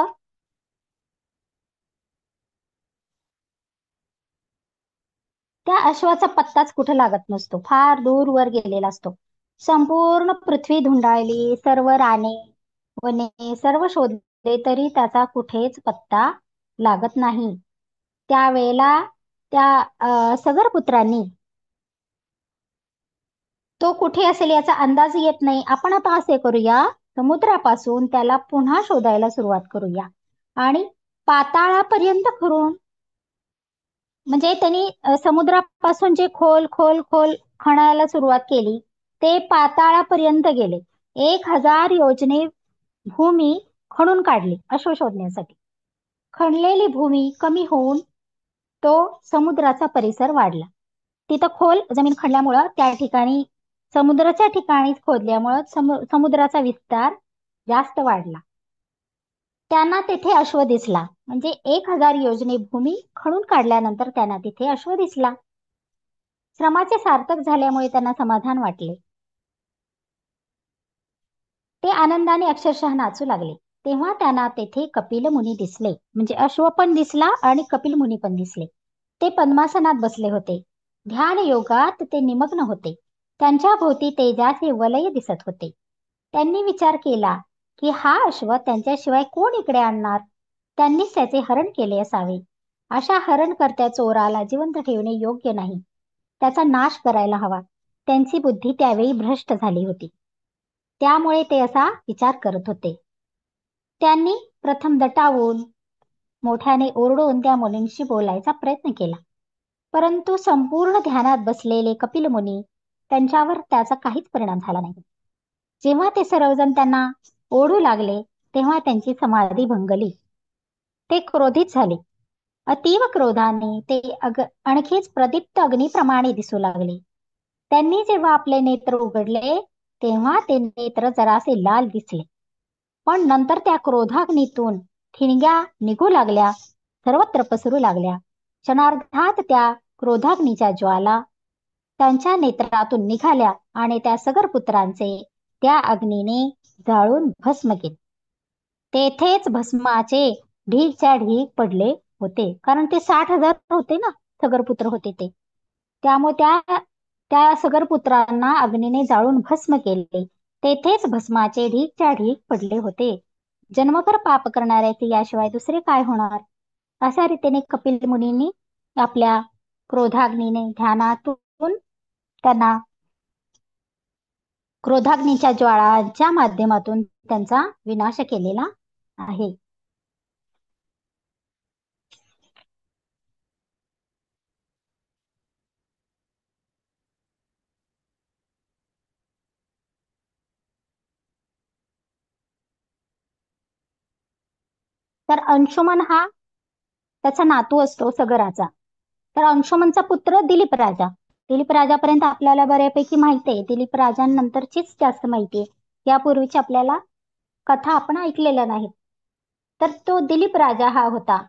त्या अश्वाचा पत्ताच कुठे लागत नसतो. फार दूरवर गेलेला असतो. संपूर्ण पृथ्वी धुंडाळली, सर्व राने वने सर्व शोधले तरी त्याचा कुठेच पत्ता लागत नाही. त्यावेळेला त्या सगरपुत्रांनी तो कुठे असेल याचा अंदाज येत नाही. आपण आता असे करूया, समुद्रापासून त्याला पुन्हा शोधायला सुरुवात करूया आणि पाताळापर्यंत करून म्हणजे त्यांनी समुद्रापासून जे खोल खोल खोल खणायला सुरुवात केली ते पाताळापर्यंत गेले. 1000 योजने भूमी खणून काढली अश्व शोधण्यासाठी. खणलेली भूमी कमी होऊन तो समुद्राचा परिसर वाढला. तिथं खोल जमीन खणल्यामुळं त्या ठिकाणी समुद्राच्या ठिकाणीच खोदल्यामुळं समुद्राचा विस्तार जास्त वाढला. त्यांना तेथे अश्व दिसला. म्हणजे 1000 योजने भूमी खणून काढल्यानंतर त्यांना तिथे अश्व दिसला. श्रमाचे सार्थक झाल्यामुळे त्यांना समाधान वाटले. ते आनंदाने अक्षरशः नाचू लागले. तेव्हा त्यांना तेथे कपिल मुनी दिसले. म्हणजे अश्व पण दिसला आणि कपिल मुनी पण दिसले. ते पद्मासनात बसले होते. ध्यान योगात ते निमग्न होते. त्यांच्या भोवती तेजाचे वलय दिसत होते. त्यांनी विचार केला की हा अश्व त्यांच्याशिवाय कोण इकडे आणणार. त्यांनीच त्याचे हरण केले असावे. अशा हरणकर्त्या चोराला जिवंत ठेवणे योग्य नाही. त्याचा नाश करायला हवा. त्यांची बुद्धी त्यावेळी भ्रष्ट झाली होती. त्यामुळे ते असा विचार करत होते. त्यांनी प्रथम दटावून मोठ्याने ओरडून त्या मुनींशी बोलायचा प्रयत्न केला. परंतु संपूर्ण ध्यानात बसलेले कपिल मुनी त्यांच्यावर त्याचा काहीच परिणाम झाला नाही. जेव्हा ते सर्वजण त्यांना ओढू लागले तेव्हा त्यांची समाधी भंगली. ते क्रोधित झाले. अतीव क्रोधाने ते आणखीच प्रदीप्त अग्नीप्रमाणे दिसू लागले. त्यांनी जेव्हा आपले नेत्र उघडले तेव्हा ते नेत्र जरासे लाल दिसले. पण नंतर त्या क्रोधाग्नीतून ठिणग्या निघू लागल्या, सर्वत्र पसरू लागल्या. क्षणार्धात त्या क्रोधाग्नीच्या ज्वाला त्यांच्या नेत्रातून निघाल्या आणि त्या सगरपुत्रांचे त्या अग्नीने जाळून भस्म केले. तेथेच भस्माचे ढीगच्या ढीग पडले होते. कारण ते 60,000 होते ना, सगरपुत्र होते ते. त्यामुळे त्या त्या सगरपुत्रांना अग्नीने जाळून भस्म केले. तेथेच भस्माचे ढीगच्या ढीग पडले होते. जन्मभर पाप करणाऱ्याचे याशिवाय दुसरे काय होणार. अशा रीतीने कपिल मुनींनी आपल्या क्रोधाग्नीने ध्यानातून त्यांना क्रोधाग्नीच्या ज्वाळांच्या माध्यमातून त्यांचा विनाश केलेला आहे. तर अंशुमन हा त्याचा नातू असतो सगराचा. तर अंशुमनचा पुत्र दिलीप राजा. दिलीप राजापर्यंत आपल्याला बऱ्यापैकी माहिती आहे. दिलीप राजांनंतरचीच जास्त माहिती आहे. यापूर्वीची आपल्याला कथा आपण ऐकलेल्या नाहीत. तर तो दिलीप राजा हा होता.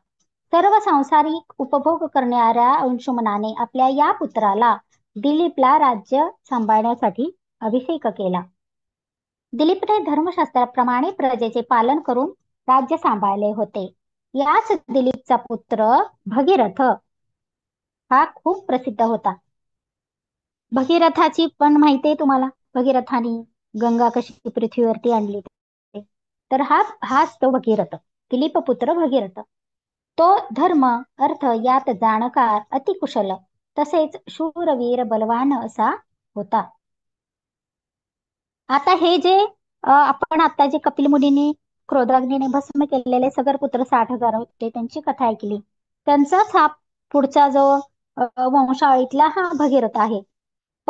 सर्व सांसारिक उपभोग करणाऱ्या अंशुमनाने आपल्या या पुत्राला दिलीपला राज्य सांभाळण्यासाठी अभिषेक केला. दिलीपने धर्मशास्त्राप्रमाणे प्रजेचे पालन करून राज्य सांभाळले होते. याच दिलीपचा पुत्र भगीरथ हा खूप प्रसिद्ध होता. भगीरथाची पण माहिती आहे तुम्हाला. भगीरथाने गंगा कशी पृथ्वीवरती आणली. तर हाच तो भगीरथ, दिलीप पुत्र भगीरथ. तो धर्म अर्थ यात जाणकार अतिकुशल तसेच शूरवीर बलवान असा होता. आता हे जे आपण आता जे कपिल मुनींनी क्रोधाग्नीने भस्म केलेले सगरपुत्र 60,000 होते त्यांची कथा ऐकली. त्यांचाच हा पुढचा जो वंशावळीतला हा भगीरथ आहे.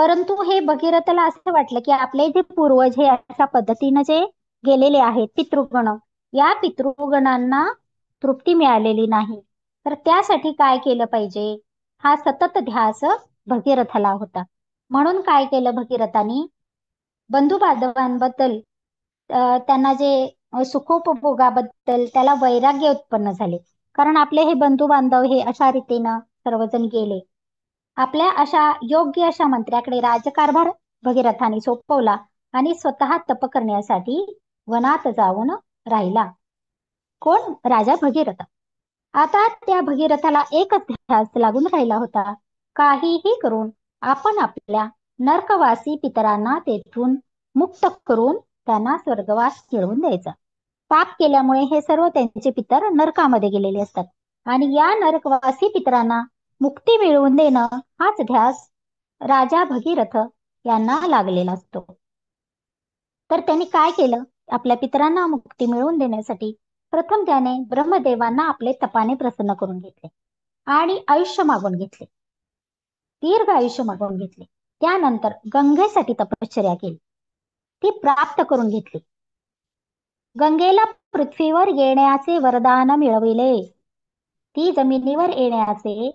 परंतु हे भगीरथाला असं वाटलं की आपले जे पूर्वज हे अशा पद्धतीनं जे गेलेले आहेत पितृगण, या पितृगणांना तृप्ती मिळालेली नाही, तर त्यासाठी काय केलं पाहिजे, हा सतत ध्यास भगीरथाला होता. म्हणून काय केलं भगीरथाने, बंधू बांधवांबद्दल त्यांना जे सुखोपभोगाबद्दल त्याला वैराग्य उत्पन्न झाले. कारण आपले हे बंधू बांधव हे अशा रीतीनं सर्वजण गेले. आपल्या अशा योग्य अशा मंत्र्याकडे राजकारभार भगीरथाने सोपवला आणि स्वतः तप करण्यासाठी वनात जाऊन राहिला. कोण? राजा भगीरथ. आता त्या भगीरथाला एकच ध्यास लागून राहिला होता, काहीही करून आपण आपल्या नरकवासी पितरांना तेथून मुक्त करून त्यांना स्वर्गवास मिळवून द्यायचा. पाप केल्यामुळे हे सर्व त्यांचे पितर नरकामध्ये गेलेले असतात आणि या नरकवासी पितरांना मुक्ती मिळवून देणं हाच ध्यास राजा भगीरथ यांना लागलेला असतो. तर त्यांनी काय केलं, आपल्या पितरांना मुक्ती मिळवून देण्यासाठी प्रथम त्याने ब्रह्मदेवांना आपले तपाने प्रसन्न करून घेतले आणि आयुष्य मागून घेतले, दीर्घ आयुष्य मागून घेतले. त्यानंतर गंगेसाठी तपश्चर्या केली, ती प्राप्त करून घेतली. गंगेला पृथ्वीवर येण्याचे वरदान मिळविले. ती जमिनीवर येण्याचे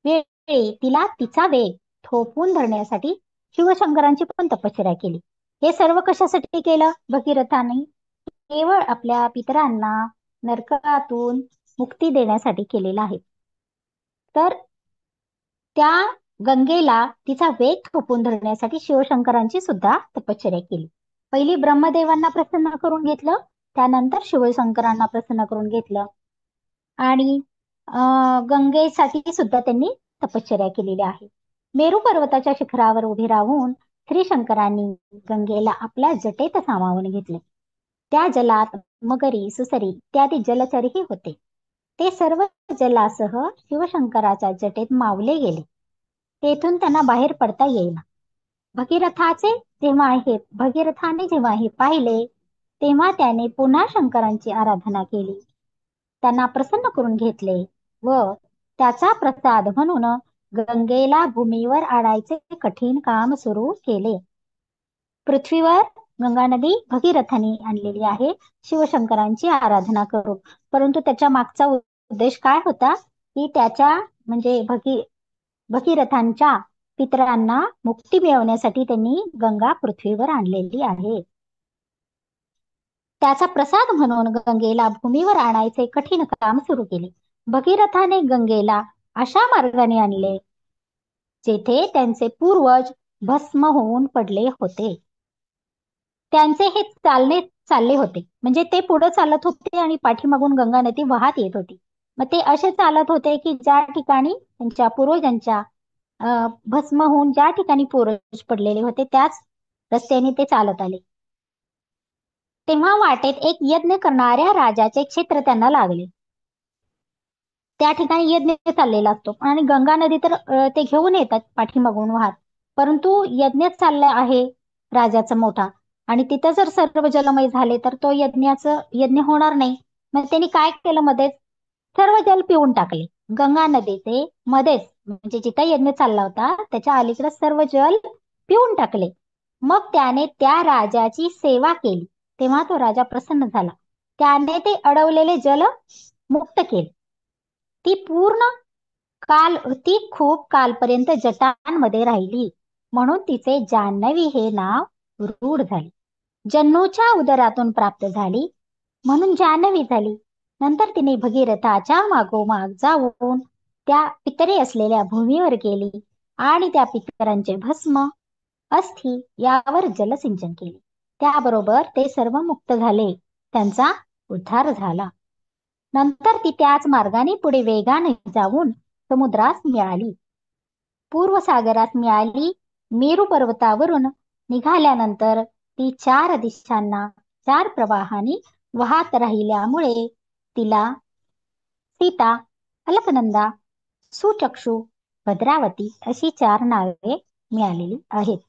वेळी तिला तिचा वेग थोपवून धरण्यासाठी शिवशंकरांची पण तपश्चर्या केली. हे सर्व कशासाठी केलं भगीरथाने? केवळ आपल्या पितरांना नरकातून मुक्ती देण्यासाठी केलेलं आहे. तर त्या गंगेला तिचा वेग थोपवून धरण्यासाठी शिवशंकरांची सुद्धा तपश्चर्या केली. पहिली ब्रह्मदेवांना प्रसन्न करून घेतलं, त्यानंतर शिवशंकरांना प्रसन्न करून घेतलं आणि गंगेसाठी सुद्धा त्यांनी तपश्चर्या केलेली आहे. मेरू पर्वताच्या शिखरावर उभे राहून श्री शंकरांनी गंगेला आपल्या जटेत सामावून घेतले. त्या जलात मगरी, सुसरी इत्यादी जलचरही होते. ते सर्व जलासह शिवशंकराच्या जटेत मावले गेले. तेथून त्यांना बाहेर पडता येईना. भगीरथाने जेव्हा हे पाहिले, तेव्हा त्याने पुन्हा शंकरांची आराधना केली, त्यांना प्रसन्न करून घेतले व त्याचा प्रसाद म्हणून गंगेला भूमीवर आणायचे कठीण काम सुरू केले. पृथ्वीवर गंगा नदी भगीरथाने आणलेली आहे शिवशंकरांची आराधना करून. परंतु त्याच्या मागचा उद्देश काय होता, की त्याच्या म्हणजे भगीरथांच्या पितरांना मुक्ती मिळवण्यासाठी त्यांनी गंगा पृथ्वीवर आणलेली आहे. त्याचा प्रसाद म्हणून गंगेला भूमीवर आणायचे कठीण काम सुरू केले. भगीरथाने गंगेला अशा मार्गाने आणले जेथे त्यांचे पूर्वज भस्म होऊन पडले होते. त्यांचे हे चालले होते, म्हणजे ते पुढे चालत होते आणि पाठीमागून गंगा नदी वाहत येत होती. मग ते असे चालत होते की ज्या ठिकाणी त्यांच्या पूर्वजांच्या भस्म होऊन ज्या ठिकाणी पूर्वज पडलेले होते त्याच रस्त्याने ते चालत आले. तेव्हा वाटेत एक यज्ञ करणाऱ्या राजाचे क्षेत्र त्यांना लागले. त्या ठिकाणी यज्ञ चाललेला असतो आणि गंगा नदी तर ते घेऊन येतात पाठीमागून वाहत, परंतु यज्ञ चालला आहे राजाचा मोठा आणि तिथं जर सर्व जलमय झाले तर तो यज्ञ होणार नाही. मग त्यांनी काय केलं, मध्येच सर्व जल पिऊन टाकले. गंगा नदीचे मध्येच म्हणजे जिथं यज्ञ चालला होता त्याच्या अलीकडे सर्व जल पिऊन टाकले. मग त्याने त्या राजाची सेवा केली, तेव्हा तो राजा प्रसन्न झाला. त्याने ते अडवलेले जल मुक्त केले. ती खूप कालपर्यंत जटांमध्ये राहिली, म्हणून तिचे जान्हवी हे नाव रूढ झाले. जन्नूच्या उदरातून प्राप्त झाली म्हणून जान्हवी झाली. नंतर तिने भगीरथाच्या मागोमाग जाऊन त्या पितरे असलेल्या भूमीवर गेली आणि त्या पितरांचे भस्म, अस्थि यावर जलसिंचन केले. त्याबरोबर ते सर्व मुक्त झाले, त्यांचा उद्धार झाला. नंतर ती त्याच मार्गाने पुढे वेगाने जाऊन समुद्रास मिळाली, पूर्व सागरास मिळाली. मेरू पर्वतावरून निघाल्यानंतर ती 4 दिशांना 4 प्रवाहांनी वाहत राहिल्यामुळे तिला सीता, अलकनंदा, सुचक्षु, भद्रावती अशी 4 नावे मिळालेली आहेत.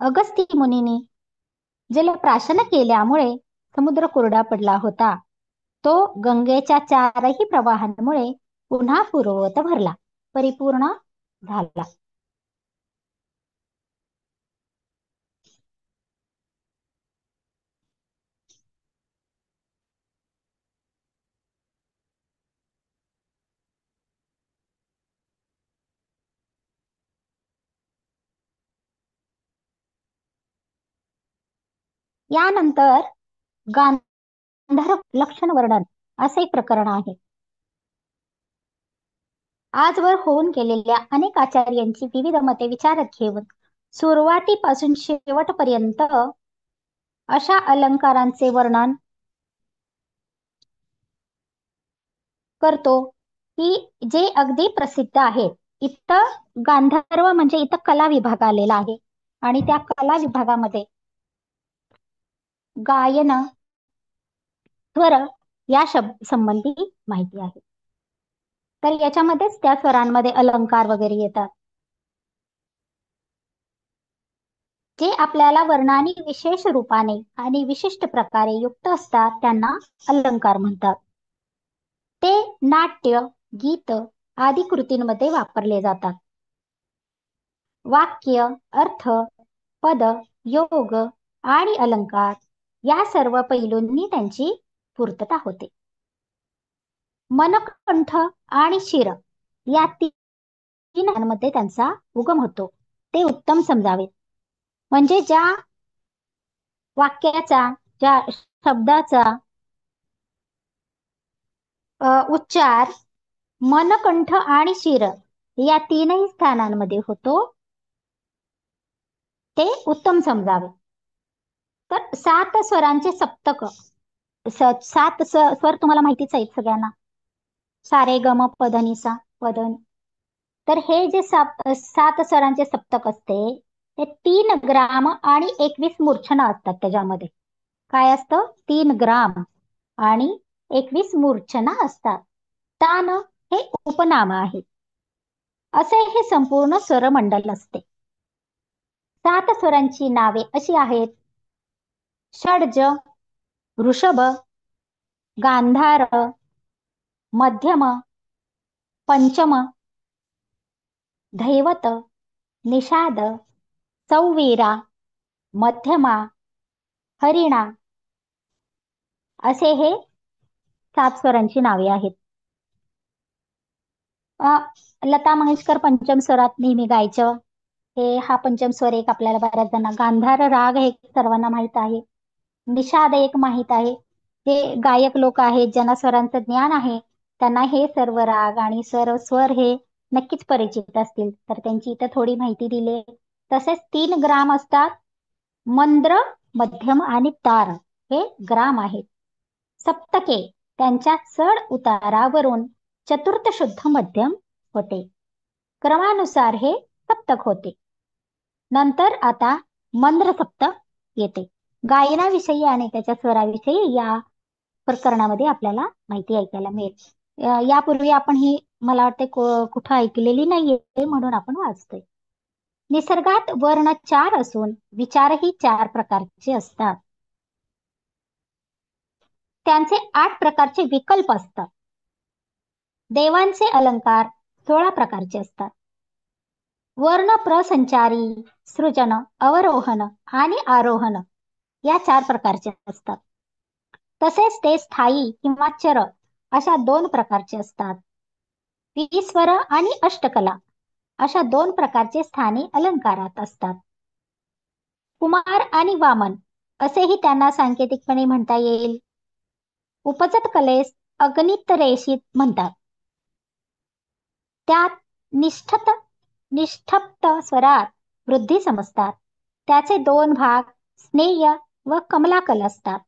अगस्ती मुनीने जलप्राशन केल्यामुळे समुद्र कोरडा पडला होता. तो गंगेच्या 4ही प्रवाहांमुळे पुन्हा पूर्ववत भरला, परिपूर्ण झाला. यानंतर गांधार लक्षण वर्णन असे एक प्रकरण आहे. आजवर होऊन गेलेल्या अनेक आचार्यांची विविध मते विचारात घेऊन सुरुवातीपासून शेवटपर्यंत अशा अलंकारांचे वर्णन करतो की जे अगदी प्रसिद्ध आहेत. इथं गांधर्व म्हणजे इथं कला विभाग आलेला आहे आणि त्या कला विभागामध्ये गायन, स्वर या संबंधी माहिती आहे. तर याच्यामध्येच त्या स्वरांमध्ये अलंकार वगैरे येतात. जे आपल्याला वर्णाने विशेष रूपाने आणि विशिष्ट प्रकारे युक्त असतात त्यांना अलंकार म्हणतात. ते नाट्य, गीत आदी कृतींमध्ये वापरले जातात. वाक्य, अर्थ, पद, योग आणि अलंकार या सर्व पैलूंनी त्यांची पूर्तता होते. मनकंठ आणि शिर या तीनांमध्ये त्यांचा उगम होतो. ते उत्तम समजावे. म्हणजे ज्या वाक्याचा, ज्या शब्दाचा उच्चार मनकंठ आणि शिर या तीनही स्थानांमध्ये होतो ते उत्तम समजावे. तर 7 स्वरांचे सप्तक, 7 स्वर तुम्हाला माहितीच आहेत सगळ्यांना. सारे गम पधनिसा पदन. तर हे जे 7 स्वरांचे सप्तक असते ते 3 ग्राम आणि 21 मूर्छना असतात. त्याच्यामध्ये काय असतं? 3 ग्राम आणि 21 मूर्छना असतात. तान हे उपनाम आहे. असे हे संपूर्ण स्वरमंडल असते. 7 स्वरांची नावे अशी आहेत: षड्ज, ऋषभ, गांधार, मध्यम, पंचम, धैवत, निषाद, सौवीरा, मध्यमा, हरिणा असे हे 7 स्वरांची नावे आहेत. लता मंगेशकर पंचम स्वरात नेहमी गायचं. हा पंचम स्वर एक आपल्याला बऱ्याच जणांना. गांधार राग हे सर्वांना माहित आहे. निषाद एक माहित आहे. जे गायक लोक आहेत ज्यांना स्वरांचं ज्ञान आहे त्यांना हे सर्व राग आणि स्वर हे नक्कीच परिचित असतील. तर त्यांची इथं थोडी माहिती दिली. तसेच 3 ग्राम असतात. मंद्र, मध्यम आणि तार हे ग्राम आहेत. सप्तके त्यांच्या चढ उतारावरून चतुर्थ शुद्ध मध्यम होते. क्रमानुसार हे सप्तक होते. नंतर आता मंद्र सप्तक येते. गायनाविषयी आणि त्याच्या स्वराविषयी या प्रकरणामध्ये आपल्याला माहिती ऐकायला मिळेल. यापूर्वी आपण ही मला वाटते कुठं ऐकलेली नाहीये म्हणून आपण वाचतोय. निसर्गात वर्ण 4 असून विचारही 4 प्रकारचे असतात. त्यांचे 8 प्रकारचे विकल्प असतात. देवांचे अलंकार 16 प्रकारचे असतात. वर्ण प्रसंचारी, सृजन, अवरोहन आणि आरोहण या 4 प्रकारचे असतात. तसेच ते स्थायी किंवा चर अशा 2 प्रकारचे असतात. विस्वर आणि अष्टकला अशा 2 प्रकारचे स्थानी अलंकारात असतात. कुमार आणि वामन असेही त्यांना सांकेतिकपणे म्हणता येईल. उपजत कलेस अगणित म्हणतात. त्यात निष्ठप्त स्वरात वृद्धी समजतात. त्याचे 2 भाग स्नेय व कमलाकल असतात.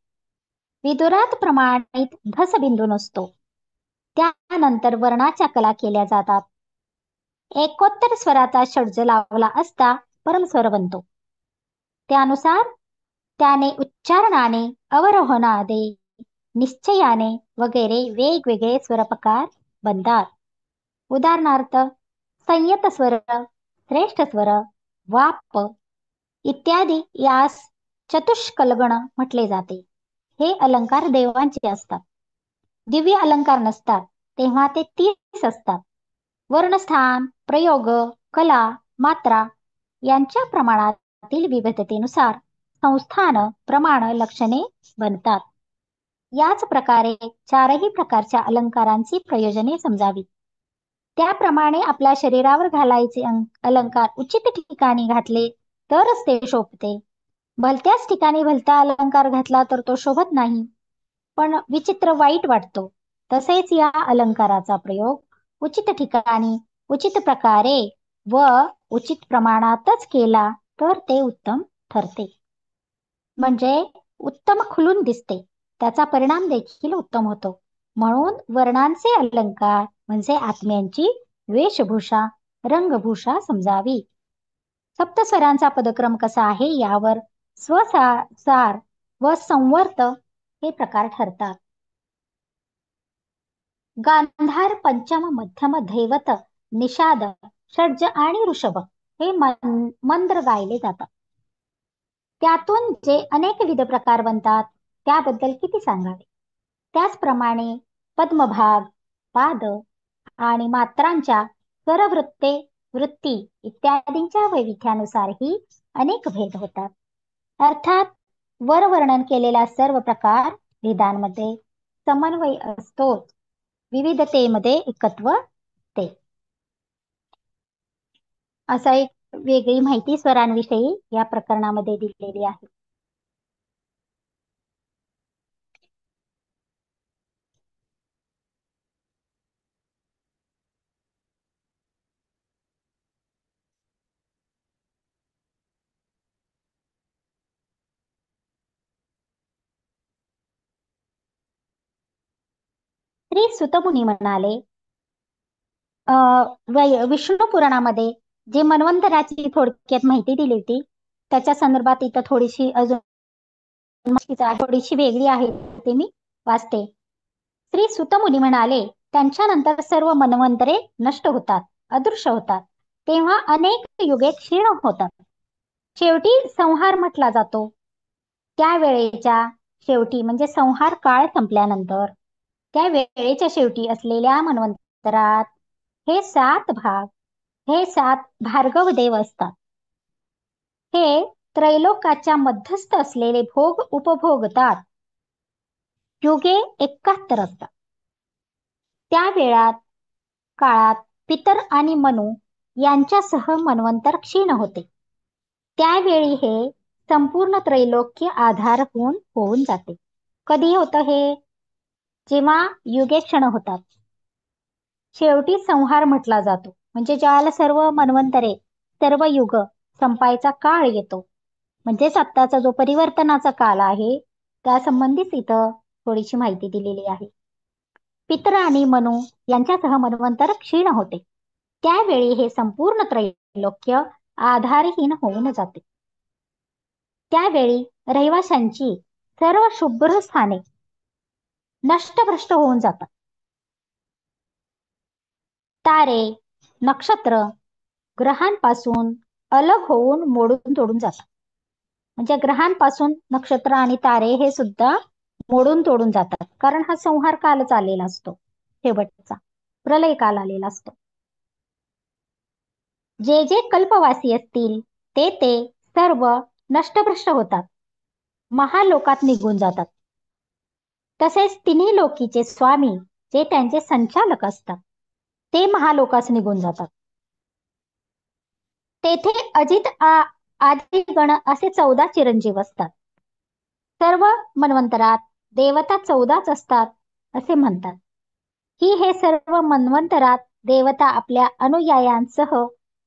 विदुरात प्रमाणित धसबिंदू नसतो. त्यानंतर वर्णाच्या कला केल्या जातात. एकोत्तर स्वराचा षड्ज लावला असता परमस्वर बनतो. त्यानुसार त्याने उच्चारणाने, अवरोहणाने, निश्चयाने वगैरे वेगवेगळे स्वरप्रकार बनतात. उदाहरणार्थ संयत स्वर, श्रेष्ठ स्वर, वाप इत्यादी यास चतुष्कलगण म्हटले जाते. हे अलंकार देवांचे असतात. दिव्य अलंकार नसतात तेव्हा ते 30 असतात. वर्णस्थान, प्रयोग, कला, मात्रा यांच्या प्रमाणातील विविधतेनुसार संस्थान, प्रमाण, लक्षणे बनतात. याच प्रकारे 4ही प्रकारच्या अलंकारांची प्रयोजने समजावी. त्याप्रमाणे आपल्या शरीरावर घालायचे अलंकार उचित ठिकाणी घातले तरच ते शोभते. भलत्याच ठिकाणी भलता अलंकार घातला तर तो शोभत नाही, पण विचित्र वाईट वाटतो. तसेच या अलंकाराचा प्रयोग उचित ठिकाणी, उचित प्रकारे व उचित प्रमाणातच केला तर ते उत्तम ठरते. म्हणजे उत्तम खुलून दिसते, त्याचा परिणाम देखील उत्तम होतो. म्हणून वर्णांचे अलंकार म्हणजे आत्म्यांची वेशभूषा, रंगभूषा समजावी. सप्तस्वरांचा पदक्रम कसा आहे यावर स्वसार व संवर्त हे प्रकार ठरतात. गांधार, पंचम, मध्यम, धैवत, निषाद, षड्ज आणि ऋषभ हे मंत्र गायले जातात. त्यातून जे अनेकविध प्रकार बनतात त्याबद्दल किती सांगावे. त्याचप्रमाणे पद्मभाग, पाद आणि मात्रांच्या स्वरवृत्ते, वृत्ती इत्यादींच्या वैविध्यानुसारही अनेक भेद होतात. अर्थात वर वर्णन केलेला सर्व प्रकार भेदांमध्ये समन्वय असतोच, विविधतेमध्ये एकत्व ते. असा एक वेगळी माहिती स्वरांविषयी या प्रकरणामध्ये दिलेली आहे. श्री सुतमुनी म्हणाले, विष्णू पुराणामध्ये जे मन्वंतराची थोडक्यात माहिती दिली होती त्याच्या संदर्भात इथं थोडीशी अजून थोडीशी वेगळी आहे, ते मी वाचते. श्री सुतमुनी म्हणाले, त्यांच्यानंतर सर्व मन्वंतरे नष्ट होतात, अदृश्य होतात. तेव्हा अनेक युगे क्षीण होतात. शेवटी संहार म्हटला जातो. त्यावेळेच्या शेवटी म्हणजे संहार काळ संपल्यानंतर त्या वेळेच्या शेवटी असलेल्या मन्वंतरात हे 7 भाग, हे 7 भार्गव देव असतात. हे त्रैलोकाच्या मध्यस्थ असलेले भोग उपभोगतात. युगे 71 असतात. त्या वेळात काळात पितर आणि मनु यांच्यासह मन्वंतर क्षीण होते. त्यावेळी हे संपूर्ण त्रैलोक्य आधारभूत होऊन जाते. कधी होतं हे? जेव्हा युगे क्षण होतात, शेवटी संहार म्हटला जातो. म्हणजे ज्याला सर्व मन्वंतरे, सर्व युग संपायचा काळ येतो, म्हणजेच आत्ताचा जो परिवर्तनाचा काल आहे त्या संबंधीच इथं थोडीशी माहिती दिलेली आहे. पितर आणि मनु यांच्यासह मन्वंतर क्षीण होते. त्यावेळी हे संपूर्ण त्रैलोक्य आधारहीन होऊन जाते. त्यावेळी रहिवाशांची सर्व शुभ्र स्थाने नष्टभ्रष्ट होऊन जातात. तारे, नक्षत्र ग्रहांपासून अलग होऊन मोडून तोडून जातात. म्हणजे ग्रहांपासून नक्षत्र आणि तारे हे सुद्धा मोडून तोडून जातात, कारण हा संहार कालच आलेला असतो, शेवटचा प्रलय काल आलेला असतो. जे जे कल्पवासी असतील ते ते सर्व नष्टभ्रष्ट होतात, महालोकात निघून जातात. तसेच तिन्ही लोकीचे स्वामी जे त्यांचे संचालक असतात ते महालोकास निघून जातात. तेथे अजित आदिगण असे 14 चिरंजीव असतात. सर्व मन्वंतरात देवता 14च असतात असे म्हणतात. हे सर्व मन्वंतरात देवता आपल्या अनुयायांसह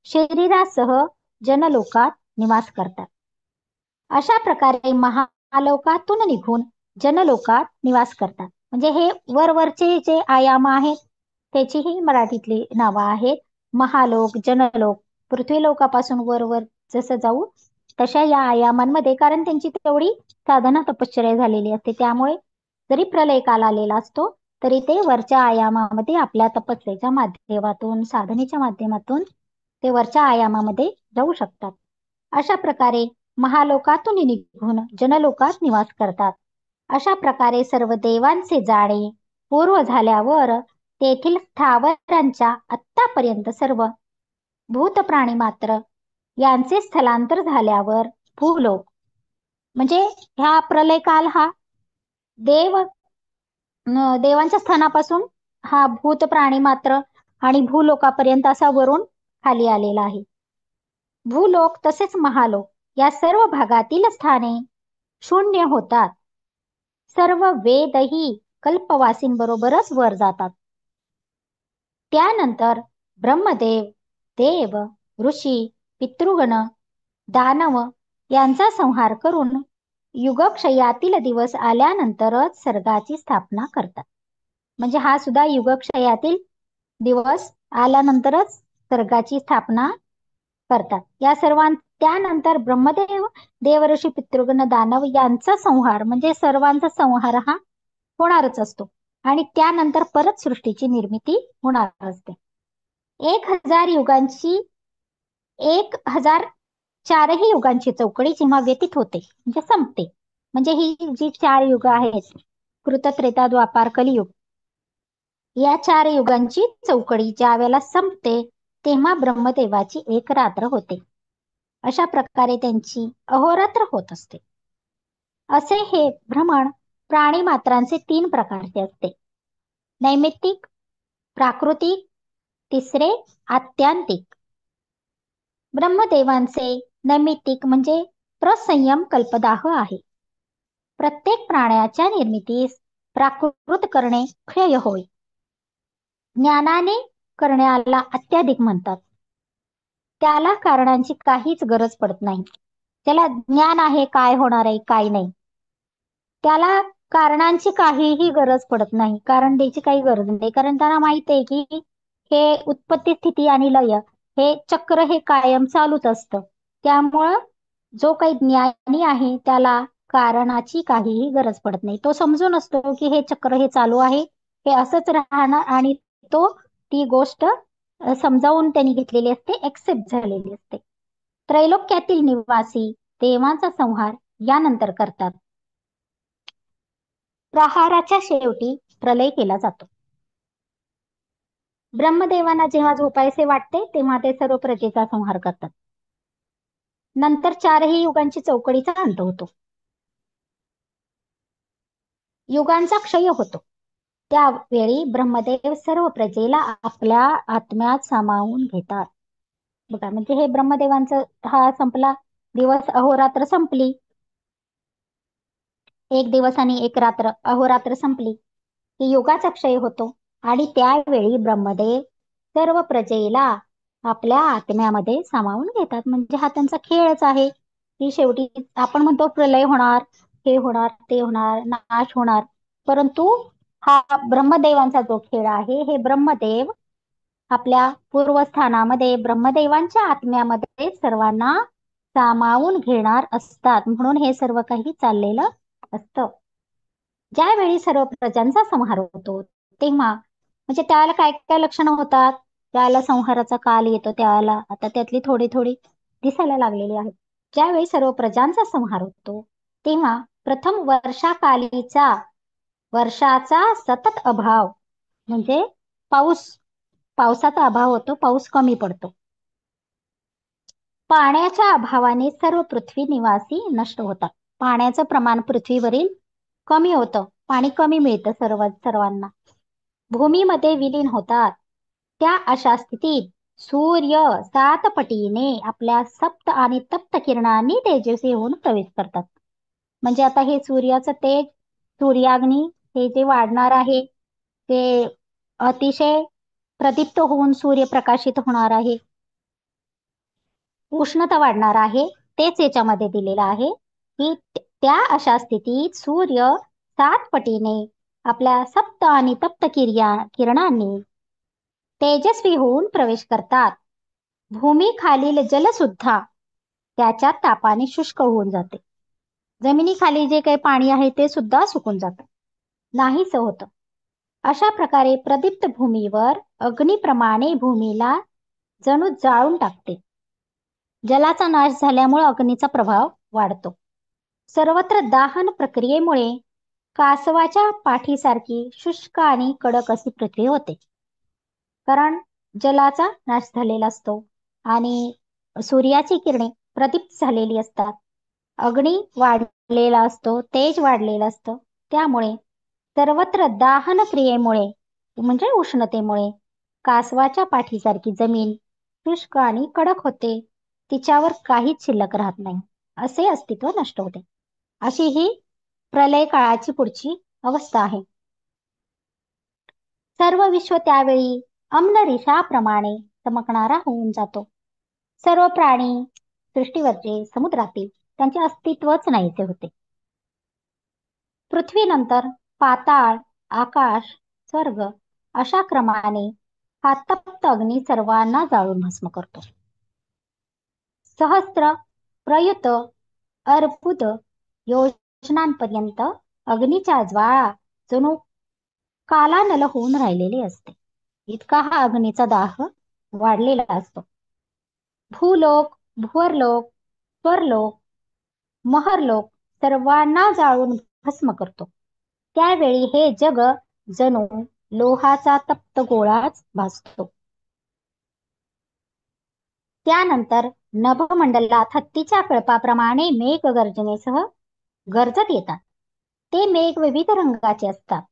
शरीरासह जनलोकात निवास करतात. अशा प्रकारे महालोकातून निघून जनलोकात निवास करतात. म्हणजे हे वरवरचे जे आयाम आहेत त्याचीही मराठीतली नावं आहेत. महालोक, जनलोक, पृथ्वीलोकापासून वरवर जसं जाऊ तशा या आयामांमध्ये, कारण त्यांची तेवढी साधना तपश्चर्या झालेली असते, त्यामुळे जरी प्रलय काल आलेला असतो तरी ते वरच्या आयामामध्ये आपल्या तपस्येच्या माध्यमातून, साधनेच्या माध्यमातून ते वरच्या आयामामध्ये जाऊ शकतात. अशा प्रकारे महालोकातून निघून जनलोकात निवास करतात. अशा प्रकारे सर्व देवांचे जाणे पूर्व झाल्यावर तेथील स्थावरांच्या आत्तापर्यंत सर्व भूत प्राणी मात्र यांचे स्थलांतर झाल्यावर भूलोक, म्हणजे ह्या प्रलय काल हा देवांच्या स्थानापासून हा भूत प्राणी मात्र आणि भूलोकापर्यंत असा वरून खाली आलेला आहे. भूलोक तसेच महालोक या सर्व भागातील स्थाने शून्य होतात. सर्व वेदही कल्पवासींबरोबरच वर जातात. त्यानंतर ब्रह्मदेव, देव, ऋषी, पितृगण, दानव यांचा संहार करून युगक्षयातील दिवस आल्यानंतरच सर्गाची स्थापना करतात. म्हणजे हा सुद्धा युगक्षयातील दिवस आल्यानंतरच सर्गाची स्थापना करतात. या त्यानंतर ब्रह्मदेव, देवऋषी, पितृगण, दानव यांचा संहार म्हणजे सर्वांचा संहार हा होणारच असतो आणि त्यानंतर परत सृष्टीची निर्मिती होणार असते. 1004ही युगांची चौकडी जेव्हा व्यतीत होते म्हणजे संपते, म्हणजे ही जी 4 युग आहेत, कृत, त्रेता, द्वापार, कलियुग, या 4 युगांची चौकडी ज्या वेळेला संपते तेव्हा ब्रह्मदेवाची एक रात्र होते. अशा प्रकारे त्यांची अहोरात्र होत असते. असे हे भ्रमण प्राणी मात्रांचे 3 प्रकारचे असते. नैमित्तिक, प्राकृतिक, तिसरे आत्यांतिक. ब्रह्मदेवांचे नैमित्तिक म्हणजे प्रसंयम कल्पदाह आहे. प्रत्येक प्राण्याच्या निर्मितीस प्राकृत करणे क्षय होय. ज्ञानाने करण्याला अत्याधिक म्हणतात. त्याला कारणांची काहीच गरज पडत नाही. त्याला ज्ञान आहे काय होणार आहे काय नाही, त्याला कारणांची काहीही गरज पडत नाही, कारण द्यायची काही गरज नाही. कारण त्याला माहित आहे की हे उत्पत्ती, स्थिती आणि लय हे चक्र हे कायम चालूच असतं. त्यामुळं जो काही ज्ञानी आहे त्याला कारणाची काहीही गरज पडत नाही. तो समजून असतो की हे चक्र हे चालू आहे, हे असंच राहणार आणि तो ती गोष्ट समजावून त्यांनी घेतलेली असते, एक्सेप्ट झालेली असते. त्रैलोक्यातील निवासी देवांचा संहार यानंतर करतात. प्रहाराच्या शेवटी प्रलय केला जातो. ब्रह्मदेवांना जेव्हा झोपायचे वाटते तेव्हा ते सर्व प्रजेचा संहार करतात. नंतर 4ही युगांची चौकडीचा अंत होतो. युगांचा क्षय होतो. त्यावेळी ब्रह्मदेव सर्व प्रजेला आपल्या आत्म्यात सामावून घेतात. बघा, म्हणजे हे ब्रह्मदेवांचा हा संपला, दिवस अहोरात्र संपली, एक दिवस आणि एक रात्र अहोरात्र संपली की युगाचा क्षय होतो आणि त्यावेळी ब्रह्मदेव सर्व प्रजेला आपल्या आत्म्यामध्ये सामावून घेतात. म्हणजे हा त्यांचा खेळच आहे की शेवटी आपण म्हणतो प्रलय होणार, हे होणार, ते होणार, नाश होणार, परंतु हा ब्रह्मदेवांचा जो खेळ आहे, हे ब्रह्मदेव आपल्या पूर्वस्थानामध्ये ब्रह्मदेवांच्या आत्म्यामध्ये सर्वांना सामावून घेणार असतात. म्हणून हे सर्व काही चाललेलं असतं. ज्यावेळी सर्व प्रजांचा संहार होतो तेव्हा म्हणजे त्याला काय काय लक्षणं होतात, त्याला संहाराचा काल येतो त्याला आता त्यातली थोडी थोडी दिसायला लागलेली आहेत. ज्यावेळी सर्व प्रजांचा संहार होतो तेव्हा प्रथम वर्षाचा सतत अभाव म्हणजे पावसाचा अभाव होतो, पाऊस कमी पडतो. पाण्याच्या अभावाने सर्व पृथ्वी निवासी नष्ट होतात. पाण्याचं प्रमाण पृथ्वीवरील कमी होतं, पाणी कमी मिळतं सर्वांना, भूमीमध्ये विलीन होतात. त्या अशा स्थितीत सूर्य 7 पटीने आपल्या सप्त आणि तप्त किरणांनी तेजस्वी होऊन प्रवेश करतात. म्हणजे आता हे सूर्याचं तेज, सूर्याग्नी हे जे वाढणार आहे ते अतिशय प्रदीप्त होऊन सूर्य प्रकाशित होणार आहे, उष्णता वाढणार आहे, तेच याच्यामध्ये दिलेलं आहे की त्या अशा स्थितीत सूर्य 7 पटीने आपल्या सप्त आणि तप्त किरणांनी तेजस्वी होऊन प्रवेश करतात. भूमी खालील जल सुद्धा त्याच्या तापाने शुष्क होऊन जाते. जमिनीखाली जे काही पाणी आहे ते सुद्धा सुकून जातं, नाहीच होतं. अशा प्रकारे प्रदीप्त भूमीवर अग्निप्रमाणे भूमीला जणू जाळून टाकते. जलाचा नाश झाल्यामुळे अग्नीचा प्रभाव वाढतो. सर्वत्र दाहन प्रक्रियेमुळे कासवाच्या पाठीसारखी शुष्क आणि कडक अशी पृथ्वी होते. कारण जलाचा नाश झालेला असतो आणि सूर्याची किरणे प्रदीप्त झालेली असतात, अग्नी वाढलेला असतो, तेज वाढलेलं असतं. त्यामुळे सर्वत्र दाहन क्रियेमुळे म्हणजे उष्णतेमुळे कासवाच्या पाठीसारखी जमीन शुष्क आणि कडक होते, तिच्यावर काहीच शिल्लक राहत नाही. असे अस्तित्व नष्ट होते. अशी ही प्रलय काळाची पुढची अवस्था आहे. सर्व विश्व त्यावेळी अम्लरेषाप्रमाणे चमकणारा होऊन जातो. सर्व प्राणी सृष्टीवरचे समुद्रातील त्यांचे अस्तित्वच नाहीसे होते. पृथ्वीनंतर पाताळ, आकाश, स्वर्ग अशा क्रमाने हा तप्त अग्नी सर्वांना जाळून भस्म करतो. सहस्त्र प्रयुत अर्बुद योजनांपर्यंत अग्नीच्या ज्वाळा जणू कालानल होऊन राहिलेली असते. इतका हा अग्नीचा दाह वाढलेला असतो. भूलोक, भुवरलोक, स्वर्लोक, महरलोक सर्वांना जाळून भस्म करतो. त्यावेळी हे जग जणू लोहाचा तप्त गोळाच भासतो. त्यानंतर नभमंडलात हत्तीच्या कळपाप्रमाणे मेघ गर्जनेसह गरजत येतात. ते मेघ विविध रंगाचे असतात,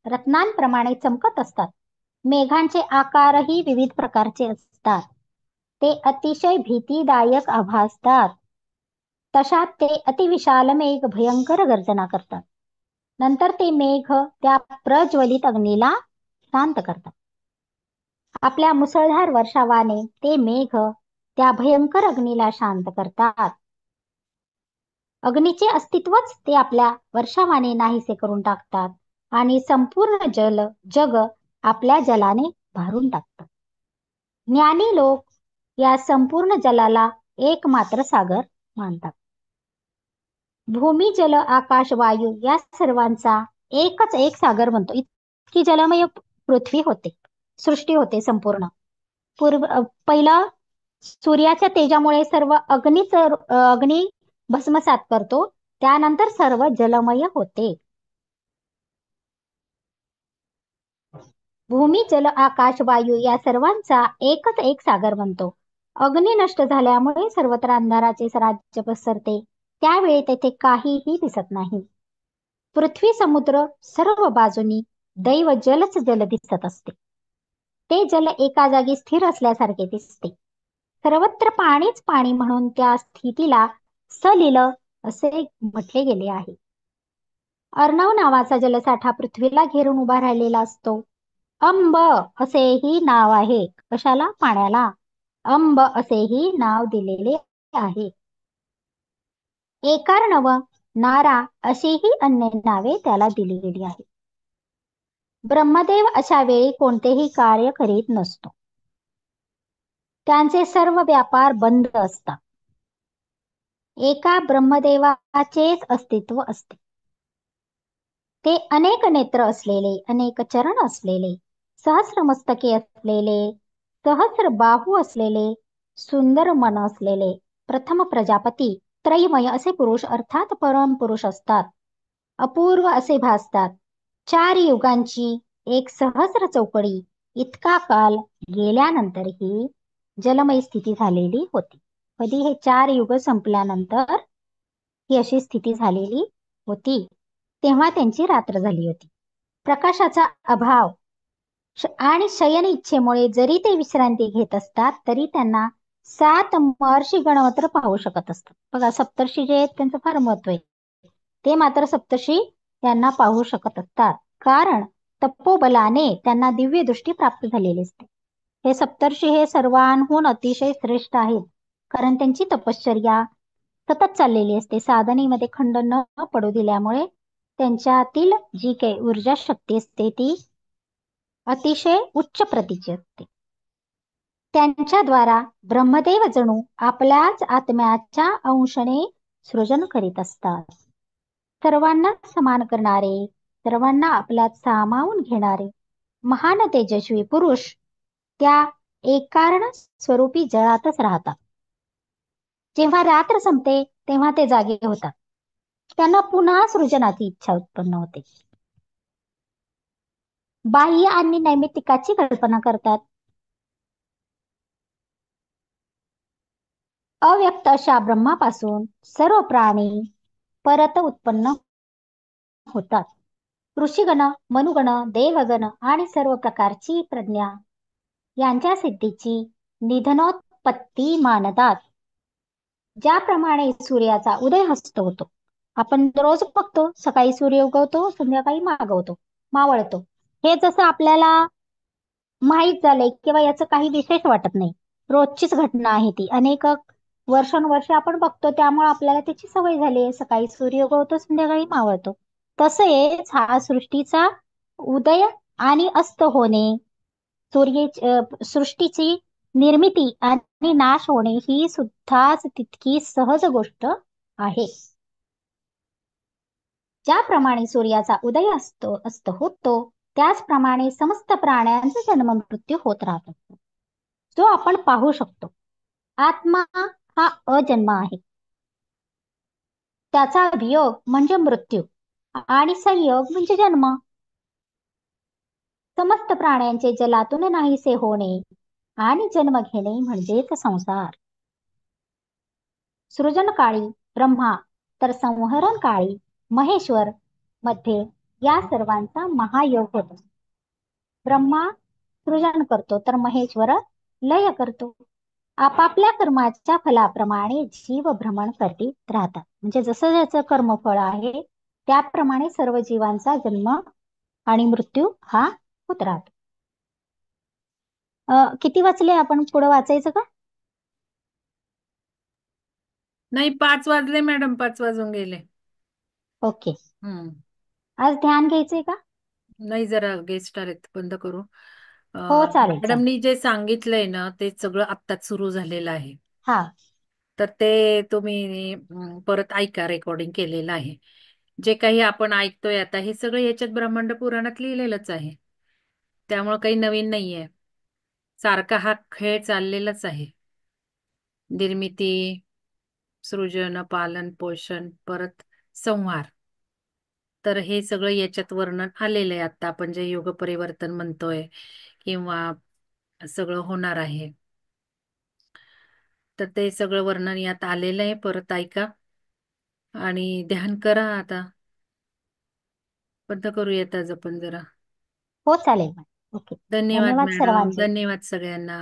रत्नांप्रमाणे चमकत असतात. मेघांचे आकारही विविध प्रकारचे असतात. ते अतिशय भीतीदायक आभासतात. तशात ते अतिविशाल मेघ भयंकर गर्जना करतात. नंतर ते मेघ त्या प्रज्वलित अग्नीला शांत करतात. आपल्या मुसळधार वर्षावाने ते मेघ त्या भयंकर अग्नीला शांत करतात. अग्नीचे अस्तित्वच ते आपल्या वर्षावाने नाहीसे करून टाकतात आणि संपूर्ण जग आपल्या जलाने भारून टाकतात. ज्ञानी लोक या संपूर्ण जलाला एकमात्र सागर मानतात. भूमी, जल, आकाश, वायू या सर्वांचा एकच एक सागर बनतो. इतकी जलमय पृथ्वी होते, सृष्टी होते संपूर्ण. पहिलं सूर्याच्या तेजामुळे सर्व अग्नी भस्मसात करतो. त्यानंतर सर्व जलमय होते. भूमी, जल, आकाश, वायू या सर्वांचा एकच एक सागर बनतो. अग्नी नष्ट झाल्यामुळे सर्वत्र अंधाराचे राज्य पसरते. त्यावेळी तेथे काहीही दिसत नाही. पृथ्वी, समुद्र सर्व बाजूनी दैव जलच जल दिसत असते. ते जल एका जागी स्थिर असल्यासारखे दिसते. सर्वत्र पाणीच पाणी म्हणून त्या स्थितीला सलिल असे म्हटले गेले आहे. अर्णव नावाचा जलसाठा पृथ्वीला घेरून उभा राहिलेला असतो. अंब असेही नाव आहे. कशाला? पाण्याला अंब असेही नाव दिलेले आहे. एकार्णव, नारा अशीही अन्य नावे त्याला दिली गेली आहेत. ब्रह्मदेव अशा वेळी कोणतेही कार्य करीत नसतो. त्यांचे सर्व व्यापार बंद असतात. एका ब्रह्मदेवाचेच अस्तित्व असते. ते अनेक नेत्र असलेले, अनेक चरण असलेले, सहस्र मस्तके असलेले, सहस्र बाहू असलेले, सुंदर मन असलेले प्रथम प्रजापती त्रयमय असे पुरुष अर्थात परम पुरुष असतात. अपूर्व असे भासतात. 4 युगांची एक सहस्र चौकडी इतका काल गेल्यानंतरही जलमय स्थिती झालेली होती. कधी? हे 4 युग संपल्यानंतर ही अशी स्थिती झालेली होती. तेव्हा त्यांची रात्र झाली होती. प्रकाशाचा अभाव आणि शयन इच्छेमुळे जरी ते विश्रांती घेत असतात तरी त्यांना 7 महर्षी गण मात्र पाहू शकत असतात. बघा, सप्तर्षी जे आहेत त्यांचं फार महत्व आहे. ते मात्र सप्तर्षी त्यांना पाहू शकत असतात, कारण तपोबलाने त्यांना दिव्य दृष्टी प्राप्त झालेली असते. हे सप्तर्षी हे सर्वांहून अतिशय श्रेष्ठ आहेत, कारण त्यांची तपश्चर्या सतत चाललेली असते. साधनेमध्ये खंड न पडू दिल्यामुळे त्यांच्यातील जी काही ऊर्जा शक्ती असते ती अतिशय उच्च प्रतीची असते. त्यांच्याद्वारा ब्रह्मदेव जणू आपल्याच आत्म्याच्या अंशने सृजन करीत असतात. सर्वांना समान करणारे, सर्वांना आपल्यात सामावून घेणारे महान तेजस्वी पुरुष त्या एकारण स्वरूपी जळातच राहतात. जेव्हा रात्र संपते तेव्हा ते जागे होतात. त्यांना पुन्हा सृजनाची इच्छा उत्पन्न होते. बाह्य आणि नैमित्तिकाची कल्पना करतात. अव्यक्त अशा ब्रह्मापासून सर्व प्राणी परत उत्पन्न होतात. ऋषीगण, मनुगण, देवगण आणि सर्व प्रकारची प्रज्ञा यांच्या सिद्धीची निधनोत्पत्ती मानतात. ज्याप्रमाणे सूर्याचा उदय हस्त होतो, आपण रोज बघतो सकाळी सूर्य उगवतो, संध्याकाळी मावळतो. हे जसं आपल्याला माहीत झालंय किंवा याचं काही विशेष वाटत नाही, रोजचीच घटना आहे ती, अनेक वर्षानुवर्ष आपण बघतो, त्यामुळे आपल्याला त्याची सवय झाली आहे. सकाळी सूर्य उगवतो, संध्याकाळी मावळतो. तसेच हा सृष्टीचा उदय आणि अस्त होणे, सृष्टीची निर्मिती आणि नाश होणे ही सुद्धाच तितकी सहज गोष्ट आहे. ज्याप्रमाणे सूर्याचा उदय अस्त होतो, त्याचप्रमाणे समस्त प्राण्यांचा जन्म मृत्यू होत राहतो, जो आपण पाहू शकतो. आत्मा हा अजन्म आहे. त्याचा वियोग म्हणजे मृत्यू आणि संयोग म्हणजे जन्म. समस्त प्राण्यांचे जलातून नाहीसे होणे आणि जन्म घेणे म्हणजेच संसार. सृजन काळी ब्रह्मा तर संहरण काळी महेश्वर मध्ये या सर्वांचा महायोग होतो. ब्रह्मा सृजन करतो तर महेश्वर लय करतो. आपापल्या कर्माच्या फलाप्रमाणे जीव भ्रमण करीत राहतात. म्हणजे जसं ज्याचं कर्मफळ आहे त्याप्रमाणे सर्व जीवांचा जन्म आणि मृत्यू हा होत राहतो. किती वाचले आपण? पुढे वाचायचं का? नाही, 5 वाजले मॅडम, 5 वाजून गेले. ओके. हम्म. आज ध्यान घ्यायचंय का? नाही, जरा गेस्ट आलेत, बंद करू. हो, चालेल चालेल. मॅडमनी जे सांगितलंय ना ते सगळं आत्ताच सुरू झालेलं आहे. हा. तर ते तुम्ही परत ऐका, रेकॉर्डिंग केलेलं आहे. जे काही आपण ऐकतोय आता हे सगळं याच्यात ब्रह्मांड पुराणात लिहिलेलंच आहे. त्यामुळे काही नवीन नाहीये. सारखा हा खेळ चाललेलाच आहे. निर्मिती, सृजन, पालन, पोषण, परत संहार. तर हे सगळं याच्यात वर्णन आलेलं आहे. आता आपण जे युग परिवर्तन म्हणतोय किंवा सगळं होणार आहे, तर ते सगळं वर्णन यात आलेलं आहे. परत ऐका आणि ध्यान करा. आता बंद करूयात आज आपण जरा. हो, चालेल. ओके. धन्यवाद धन्यवाद मॅडम, सर्वांचे. धन्यवाद सगळ्यांना.